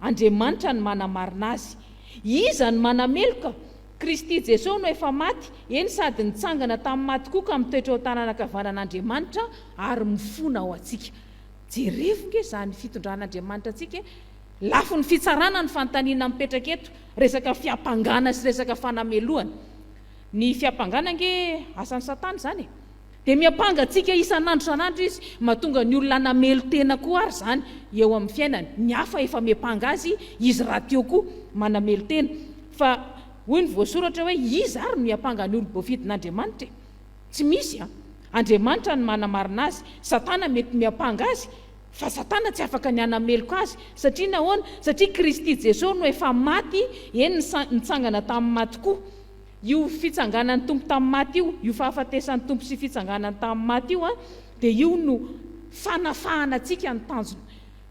Andriamanitra ny manamarina azy. Iza ny manameloka? Kristy Jesosy no efa maty, eny sady nitsangana tamin'ny maty koa ka mitoetra ao tananankavanan'Andriamanitra ary mifona ao antsika. Jerevonge izany fitondran'Andriamanitra antsika. Lafo ny fitsarana ny fanontaniana mipetraka eto, resaka fiampangana sy resaka fanamelohana. Ny fiampangana nge asan'ny Satana zany. Dia miampanga antsika isan'andro san'andro izy, mahatonga ny olona namelo tena koa ary zany eo amin'ny fiainany. Ny hafa efa miampanga azy, izy raha teo koa manamelo tena. Fa hoy ny voasoratra hoe iza ary miampanga ny olombofidin'Andriamanitra? Tsy misy a. Andriamanitra ny manamarina azy. Satana mety miampanga azy, fa Satana tsy afaka ny anameloko azy. Satria nahoana? Satria Kristy Jesosy no efa maty, eny nitsangana tamin'ny maty koa. Io fitsanganan'ny Tompo tamin'ny maty io, io fahafatesan'ny Tompo sy fitsanganany tamin'ny maty io dia io no fanafahana antsika ny tanjony,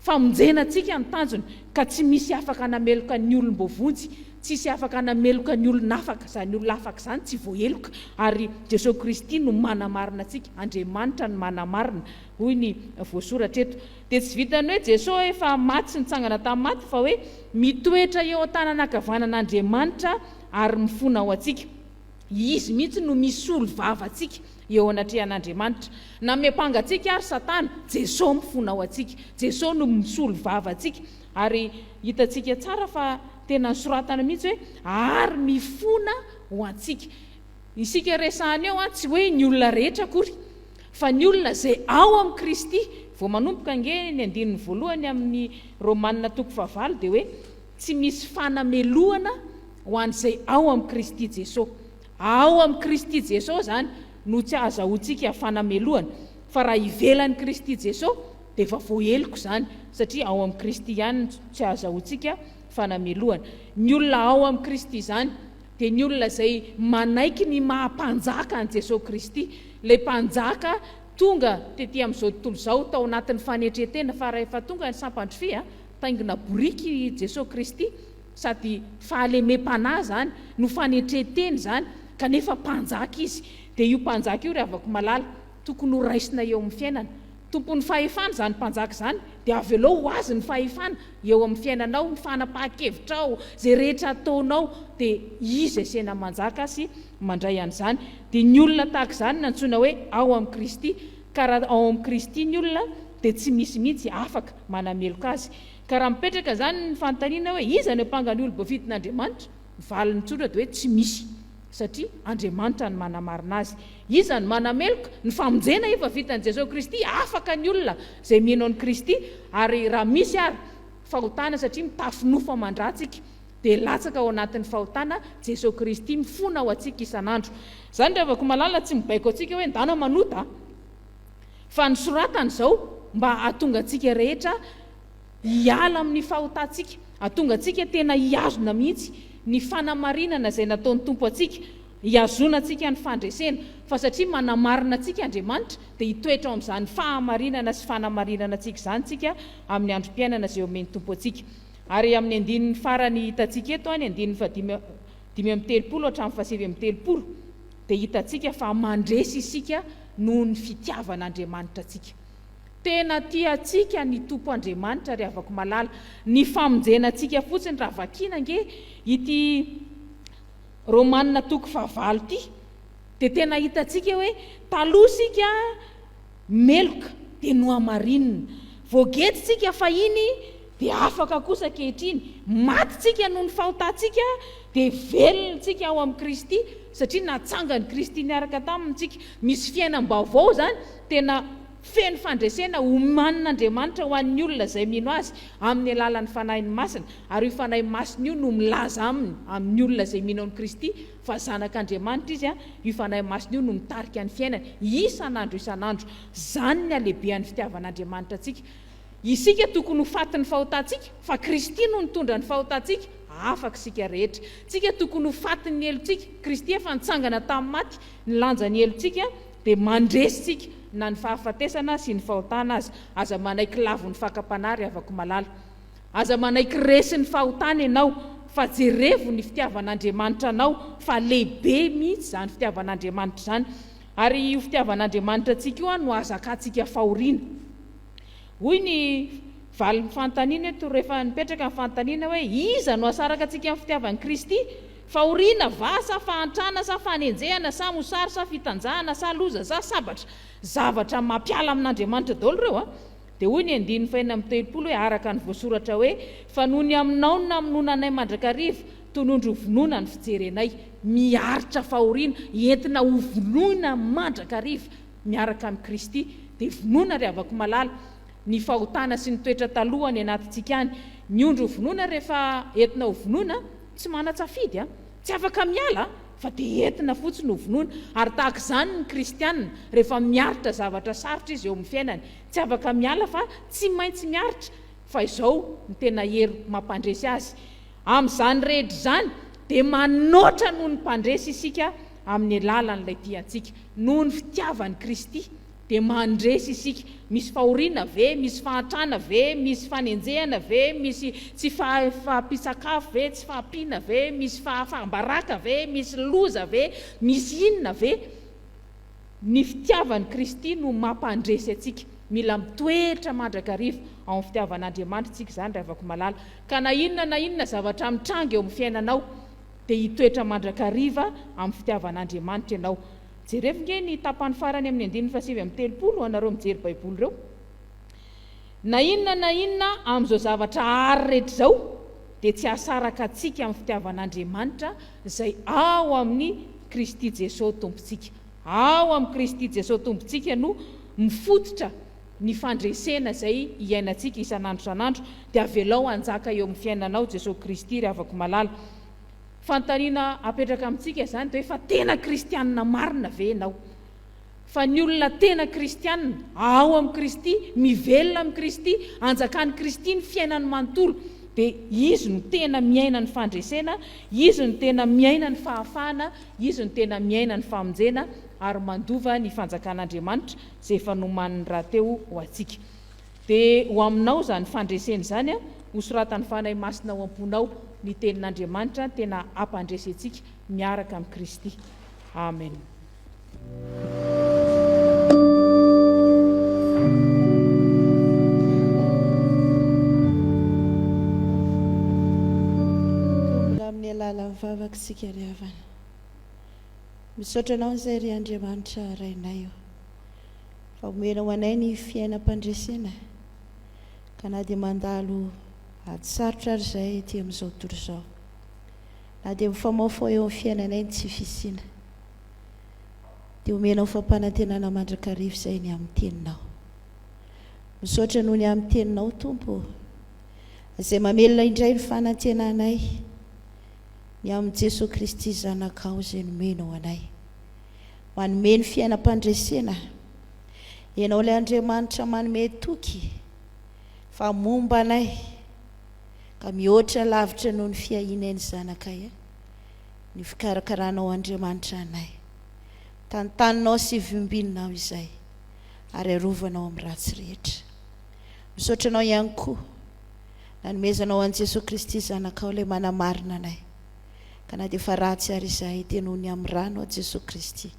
famonjena antsika ny tanjony, ka tsy misy afaka nameloka ny olombovonjy, tsisy afaka nameloka ny olona afaka. Izany olona afaka izany tsy voaheloka. Ary Jesosy Kristy no manamarina antsika, Andriamanitra no manamarina. Hoy ny voasoratra eto. Dia tsy vitany hoe Jesosy efa maty sy nitsangana tamin'ny maty, fa hoe mitoetra eo an-tananankavanan'Andriamanitra ary mifona ao antsika. Izy mihitsy no misolo vava antsika eo anatrehan'Andriamanitra. Na miampanga antsika ary Satana, Jesosy mifona ao antsika. Jesosy no misolo vava antsika. Ary hitantsika tsara fa tena nisoratana mihitsy hoe ary mifona ho antsika. Isika resahany eo tsy hoe ny olona rehetra akory, fa ny olona izay ao amin'ny Kristy. Vao manomboka nge ny 1 amin'ny Romanina 4:9 dia hoe tsy misy fanamelohana ho an'izay ao amin'ny Kristy Jesosy. Ao amin'ny Kristy Jesosy zany no tsy azahoantsika fanamelohana. Fa raha ivelan'ny Kristy Jesosy dia efa voaheloko zany, satria ao amin'ny Kristy ihany tsy azahoantsika fanamelohana. Ny olona ao amin'ny Kristy zany dia ny olona izay manaiky ny mahampanjaka an Jesosy Kristy. Ilay mpanjaka tonga tetỳ amin'izao tontolo izao tao anatin'ny fanetretena, fa raha efa tonga ny Sampandrofia taingina boriky Jesosy Kristy, sady fahalemem-panahy zany no fanetreteny zany, kanefa mpanjaka izy. Dia io mpanjaka io ry avako malala tokony ho raisina eo amin'ny fiainana, tompony fahefana zany mpanjaka zany dia avy elo ho azy ny fahefana eo amin'ny fiainanao, ny fanapahan-kevitrao, zay rehetra ataonao dia izy asena manjaka sy mandray an'izany. Dia ny olona tahaka izany nantsoina hoe ao amin'ny Kristy, ka raha ao amin'ny Kristy ny olona dia tsy misy mihitsy afaka manameloka azy. Ka raha mipetraka zany ny fanontaniana hoe iza ny mpangany olo voafitin'Andriamanitra, valiny tsotra dia hoe tsy misy, satria Andriamanitra ny manamarina azy. Iza ny manameloka, ny famonjena efa vitan'i Jesosy Kristy, afaka ny olona zay mino an'i Kristy, ary raha misy ary fahotana satria mitafinofo amandratsika dia latsaka ao anatin'ny fahotana Jesosy Kristy mifona ao antsika isan'andro. Zany rehefa ko malala tsy mibaiko antsika hoe ndana manota, fa ny soratana izao mba hahatonga antsika rehetra hiala amin'ny fahotantsika, hahatonga antsika tena hiazona mihitsy ny fanamarinana izay nataon'ny Tompo antsika, hiazona antsika ny fandresena, fa satria manamarina antsika Andriamanitra dia hitoetra ao amin'izany fahamarinana sy fanamarinana antsika izany tsika amin'ny androm-piainana izay omen'ny Tompo antsika. Ary amin'ny andinin'ny farany hitantsika eto any andininy 5:30 hatramin'ny 7:30 dia hitantsika fa mandresy isika noho ny fitiavan'Andriamanitra antsika. Tena tiantsika ny Tompo Andriamanitra ry avako malala, ny famonjena antsika fotsiny raha vakiana nge ity Romanina 9:9 ity dia tena hitantsika hoe taloha sika meloka dia no amarinina, voagetitsika fa iny dia afaka kosa kehitriny, matytsika noho ny fahotantsika dia velontsika ao amin'ny Kristy satria natsangany Kristy niaraka tamintsika. Misy fiainam-baovao zany tena feno fandresena omanin'Andriamanitra ho an'ny olona izay mino azy amin'ny alalan'ny fanahin'ny masina, ary io fanahy masina io no milaza aminy amin'ny olona izay mino an'i Kristy fa zanak'Andriamanitra izy, io fanahy masina io no mitarika ny fiainana isan'andro isan'andro. Zany ny halehibehan'ny fitiavan'Andriamanitra antsika. Isika tokony ho fatin'ny fahotantsika, fa Kristy no nitondra ny fahotantsika, afaka sika rehetra. Tsika tokony ho fatin'ny elontsika, Kristy efa nitsangana tamin'ny maty, nilanja ny elontsika dia mandresitsika na ny fahafatesana sy ny fahotana azy. Aza manaiky lavo ny fakapanary afaka malala, aza manaiky resy ny fahotana ianao, fa jerevo ny fitiavan'Andriamanitra anao, fa lehibe mihitsy zany fitiavan'Andriamanitra zany. Ary io fitiavan'Andriamanitra antsika io no azakatsika fahoriana. Hoy ny valy fantaniana eto rehefa nipetraka ny fantaniana hoe iza no asaraka antsika amin'ny fitiavan'i Kristy, fahoriana va sa fahantrana sa fanenjehana sa mosary sa fitanjahana sa loza sa sabatra, zavatra mampiala amin'Andriamanitra daholo reo. Dia hoy ny 9:30 hoe araka ny voasoratra hoe fa noho ny aminao no namononanay mandrakariva, tonondro vonoina ny fijerenay. Miaritra fahoriana, entina ho vonoina mandrakariva miaraka amin'ny Kristy. Dia vonoina ry avako malala, ny fahotana sy ny toetra taloha ny anatintsika any. Ny ondro vonoina rehefa entina ho vonoina tsy mana-tsafidy, tsy afaka miala, fa dia entina fotsiny ho vonoina. Ary tahaka izany ny kristianina, rehefa miaritra zavatra sarotra izy eo amin'ny fiainany, tsy afaka miala fa tsy maintsy miaritra. Fa izao ny tena hery mampandresy azy. Amin'izany rehetra izany dia manoatra noho ny mpandresy isika amin'ny alalan'ilay tiantsika, noho ny fitiavan'i Kristy dia mandresy isika. Misy fahoriana ve, misy fahantrana ve, misy fanenjehana ve, misy tsy fahampisakafo ve, tsy fahampiana ve, misy fahambaraka ve, misy loza ve, misy inona ve. Ny fitiavan'i Kristy no mampandresy atsika. Mila mitoetra mandrakariva ao amin'ny fitiavan'Andriamanitra tsika zany rehefa ko malala. Ka na inona zavatra mitranga eo amin'ny fiainanao dia hitoetra mandrakariva amin'ny fitiavan'Andriamanitra ianao. Jerevy nge ny tapany farany amin'ny 9:30 anareo mijery baiboly reo. Na inona amin'izao zavatra ary rehetra izao dia tsy asaraka atsika amin'ny fitiavan'Andriamanitra izay ao amin'ny Kristy Jesosy Tompontsika. Ao amin'ny Kristy Jesosy Tompontsika no mifototra ny fandresena izay iainantsika isan'andro isan'andro, dia avelao anjaka eo amin'ny fiainanao Jesosy Kristy ry avako malala. Fantaniana apetraka amintsika zany dia hoe fa tena kristianina marina ve ianao? Fa ny olona tena kristianina ao amin'ny Kristy, mivelona amin'ny Kristy, anjakan'i Kristy ny fiainany manontolo, dia izy no tena miaina ny fandresena, izy no tena miaina ny fahafahana, izy no tena miaina ny famonjena, ary mandova ny fanjakan'Andriamanitra izay efa nomaniny rahateo ho antsika. Dia ho aminao zany fandresena zany hosoratany fanahy masina ao am-ponao ny tenin'Andriamanitra tena ampandresy antsika miaraka amin'ny Kristy. Amen. vavaksika ry havana. Misaotra anao izay ry Andriamanitra rainay io fa omena ho anay ny fiainam-pandresena ka na dia mandalo atsarotra ary izay ety amin'izao tontolo izao, na dia mifamaofao eo amin'ny fiainanay ny tsy fisiana, dia omena ho fampanantenana mandrakariva izay ny amin'ny teninao. Misaotra noho ny amin'ny teninao Tompo izay mamelona indray ny fanantenanay ny amin'ny Jesosy Kristy zanakao izay nomena ho anay, manome ny fiainam-pandresena. Ianao ilay Andriamanitra manome toky fa momba anay ka mihoatra lavitra noho ny fiahinay ny zanakay, ny fikarakaranao Andriamanitra anay, tantaninao sy viombinanao izay ary arovanao amin'ny ratsy rehetra. Misaotra anao ihany koa nanomezanao an Jesosy Kristy zanakao ilay manamarina anay ka na dia fa ratsy ary izay dia noho ny amin'ny rano a Jesosy Kristy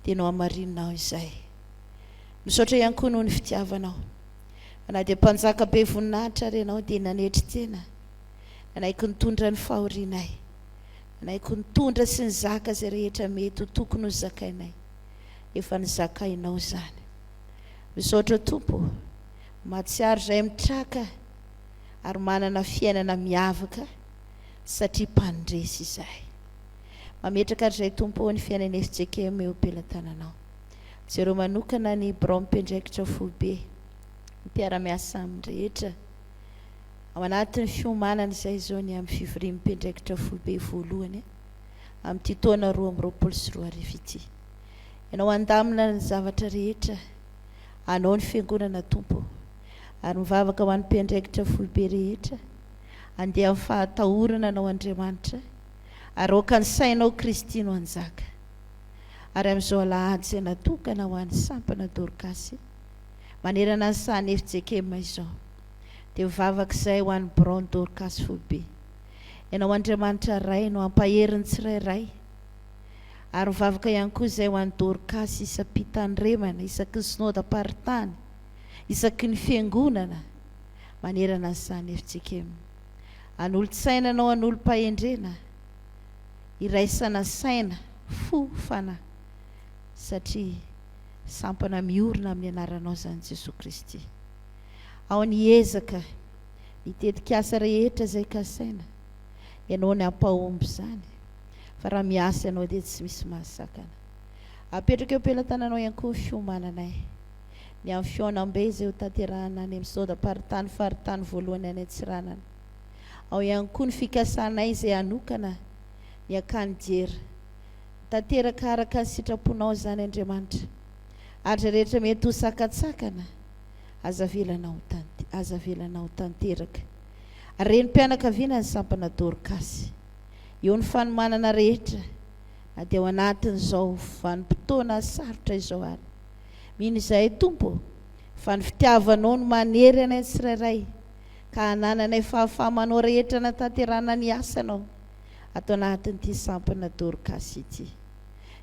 dia no hamarinanao izay. Misaotra ihany koa noho ny fitiavanao, na dia mpanjaka be voninahitra ary ianao dia nanetry tena, nanaiky nitondra ny fahorinay, nanaiky nitondra sy nizaka izay rehetra mety ho tokony ho zakainay, efa nizakainao izany. Misaotra Tompo, matsiaro izay mitraka ary manana fiainana miavaka satria mpandresy izay. Mametraka izay Tompo ny fiainan'ny FJKM eo am-pelantananao. Jereo manokana ny birao mpendraikitra foibe, mpiara-miasa amin'ny rehetra ao anatin'ny fiomanana izay izao ny amin'ny fivorian'ny mpendraikitra foibe voalohany amin'ity taona 2024 ity. Ianao andamina ny zavatra rehetra, anao ny fiangonana Tompo, ary mivavaka ho an'ny mpendraikitra foibe rehetra, andeha amin'ny fahatahorana anao Andriamanitra, ary oka ny sainao Kristy no anjaka. Ary amin'izao alahady izay natokana ho an'ny sampana Dorkasy manerana ny sahany FJKM izao, dia mivavaka izay ho an'ny braon Dorkasy foibe. Ianao Andriamanitra ray no ampaherin'ny tsirairay, ary mivavaka ihany koa izay ho an'ny Dorkasy isaky mpitandremana, isaky ny synodam-paritany, isaky ny fiangonana manerana ny sahany FJKM. An'olo-tsaina anao, an'olo-pahendrena, iraisana saina fo fanahy satria sampana miorina amin'ny anaranao zany Jesosy Kristy. Ao ny ezaka nitetika asa rehetra izay kasaina, ianao ny ampahomby izany, fa raha miasa ianao dia tsy misy mahasakana. Apetraka eo am-pelantananao ihany koa fiomananay, ny amin'ny fionam-be izay ho tanterahana any amin'ny synodam-paritany faritany voalohany any Antsiranana. Ao ihany koa ny fikasanay izay anokana ny akany jera, tanteraka araka ny sitraponao zany Andriamanitra, ary rehetra mety ho sakatsakana aza velanao tanteraka. Reny mpianakaviana ny sampana Dorkasy, eo ny fanomanana rehetra na dia ao anatin'izao vanim-potoana sarotra izao ary. Mino izay Tompo, fa ny fitiavanao no manery anay tsirairay ka hanananay fahafahamanao rehetra natanterana ny asanao atao anatin'ity sampana Dorkasy ity.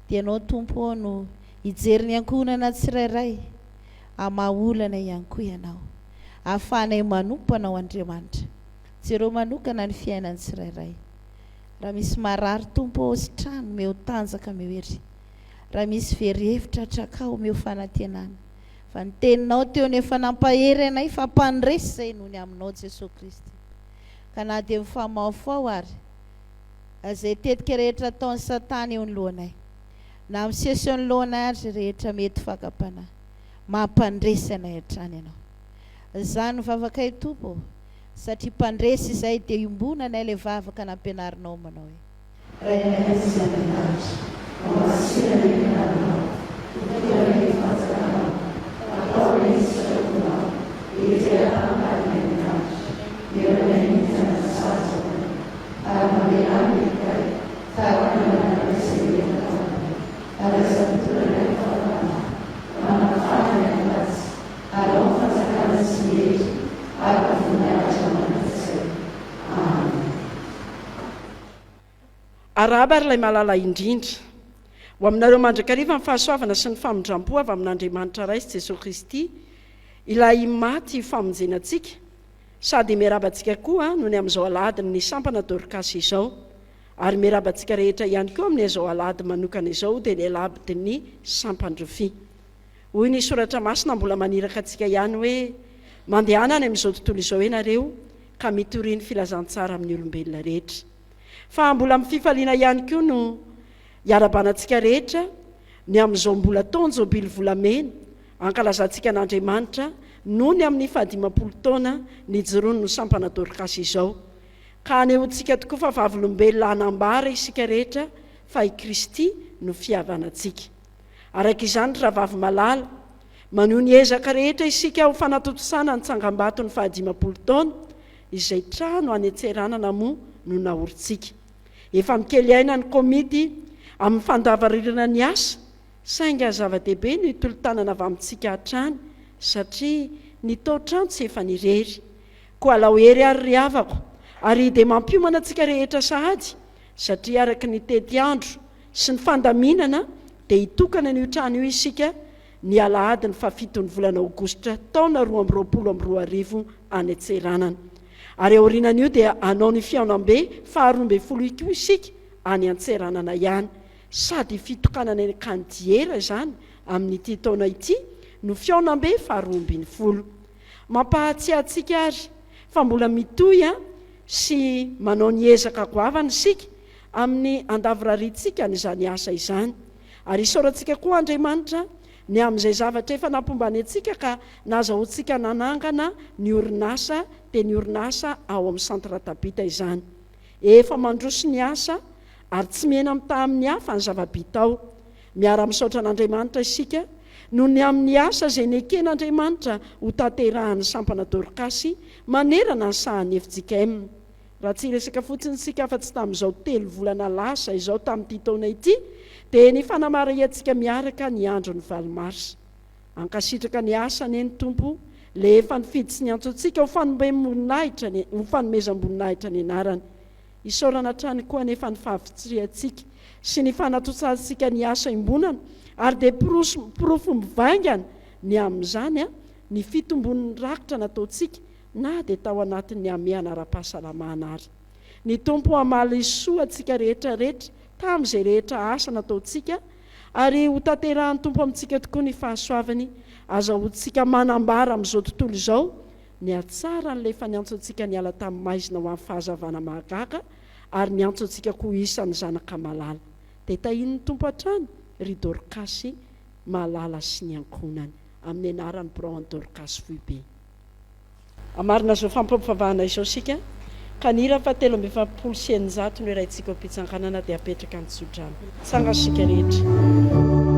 Dia ianao Tompo no hijery ny ankonana tsirairay, amaolana ihany koa ianao, ahafahanay manompo anao Andriamanitra, jereo manokana ny fiainany tsirairay. Raha misy marary Tompo sy trano meo tanjaka meo ery, raha misy very-hevitra trakao meo fanantenana, fa ny teninao teo nefa nampahery anay fa mpandresy izay noho ny aminao Jesosy Kristy. Ka na dia mifamaofao ary izay tetika rehetra ataon'ny Satana eo ny lohanay, na misesy ny lohanay ary rehetra mety fakapanahy, mampandresy anay hatrany ianao. Izany vavakay Tompo, satria mpandresy izay dia iombona anay ilay vavaka nampianarinao manao hoe. Ray anay sy Andriamanitra, mamasina ny fianarana, itovana ny fanjakana, atao ny sitraponao, iterana ny Andriamanitra, miranay ny tanasazana, ary mamelana ny kay, taranana ny semenatana, ary azamitona ny fanana, manafana ny alasy, ary ao fanjakana sy mety, ary mafinaritra manasay. Amen. Araba ary ilay malala indrindra ho aminareo mandrakariva ny fahasoavana sy ny famindram-po avy amin'Andriamanitra ray sy Jesosy Kristy, ilay maty famonjenantsika sady miarabantsika koa noho ny amin'izao aladiny ny sampana Dorkasy izao, ary miarabantsika rehetra ihany koa amin'ny izao alahady manokana izao dia ny Alahady Sampandrofia. Hoy ny soratra masina mbola maniraka antsika ihany hoe mandehanany amin'izao tontolo izao ianareo ka mitoriany filazantsara amin'ny olombelona rehetra. Fa mbola amin'ny fifaliana ihany koa no iarabanantsika rehetra ny amin'izao mbola taona jobily volamena ankalazantsika an'Andriamanitra noho ny amin'ny 15 taona ny joroany no sampana Dorkasy izao. Ka anehoantsika tokoa fa vavolombelona anambara isika rehetra fa i Kristy no fihavanantsika. Araka izany raha vavy malala maneho ny ezaka rehetra isika ho fanatotosana ny tsangam-bato ny 15 taona izay trano hanetseranana moa no nahorintsika. Efa mikely aina ny komity amin'ny fandavarana ny asa sainga zava-dehibe ny tolo-tanana avy amintsika hatrany satria ny tao-trano tsy efa nirery koa alahoery ary ry havako ary dia mampiomana antsika rehetra sahady satria araka ny tety andro sy ny fandaminana dia hitokana n'io trano io isika ny alahady ny 7 ny volana aogositra taona 2022 any Antseranana. Ary aorianan'io dia anao ny fiaonam-be 12 io isika any Antseranana ihany sady fitokanana ny kandiera izany amin'ity taona ity no fiaonam-be 12. Mampahatsiahy antsika ary fa mbola mitohy sy manao ny ezaka goavana isika amin'ny andavoraritsika n'izany asa izany. Ary isaorantsika koa Andriamanitra ny amin'izay zavatra efa napombany antsika ka nazahoantsika nanangana ny orinasa dia ny orinasa ao amin'ny centre tabita izany. Efa mandroso ny asa ary tsy mihena mitaha amin'ny hafa ny zava-bita ao. Miara-misaotra an'Andriamanitra isika noho ny amin'ny asa izay neken'Andriamanitra ho tanterahan'ny sampana Dorkasy manerana ny sahan'ny FJKM. Raha tsy resaka fotsiny isika fa tsy tamin'izao 3 volana lasa izao tamin'ity taona ity dia ny fanamarayantsika miaraka ny andro ny 20 Mars. Ankasitraka ny asa ny Tompo le efa nifidy sy ny antsontsika ho fanomezam-boninahitra ny anarany. Isaorana trany koa nefa ny fahavitsiriantsika sy ny fanatotsantsika ny asa imbonana ary dia porofo mivaingana ny amin'izany ny fitombon'ny rakitra nataontsika na dia tao anatin'ny ameana ara-pahasalamana ary. Ny Tompo hamaly soa antsika rehetrarehetra tamin'izay rehetra asa nataontsika ary ho tanterahan'ny Tompo amintsika tokoa ny fahasoavany azahoantsika manambara amin'izao tontolo izao ny atsara nylefa ny antsontsika ny ala tamin'ny maizina ho amin'ny fahazavana mahagaga ary ny antsontsika koa isan'ny zanaka malala. Dia tahin'ny Tompo hatrany ry Dorkasy malala sy ny ankonany amin'ny anaran'ny Braon Dorkasy Foibe. Amarina zao fampivavahana izao sika kanira fa 370 no iraintsika ho mpitsanganana dia apetraka ny tsodrano. Tsanga sika rehetra. 𝙗𝙗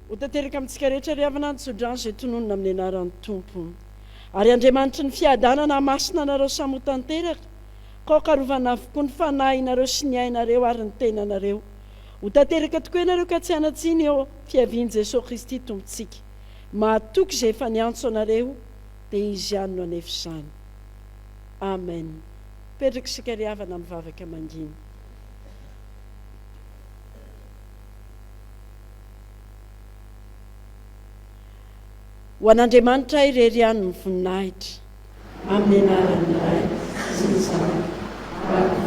ho tanteraka amintsika rehetra ry havana nytsodrano izay tononona amin'ny anaran'ny tompo ary andriamanitry ny fiadanana masina anareo samy ho tanteraka ka karovana avokoa ny fanahinareo sy ny ainareo ary ny tenanareo ho tanteraka tokoa ianareo ka tsy anatsiny eo fiavian' Jesosy Kristy tompontsika mahatoky izay efa niantso anareo dia izy ihany no anefa izany. Amen. Petraka isika ry havana mivavaka mangina. Ho an'Andriamanitra irery ihany ny voninahitra amin'ny anaran'ny Ray sy ny Zanaka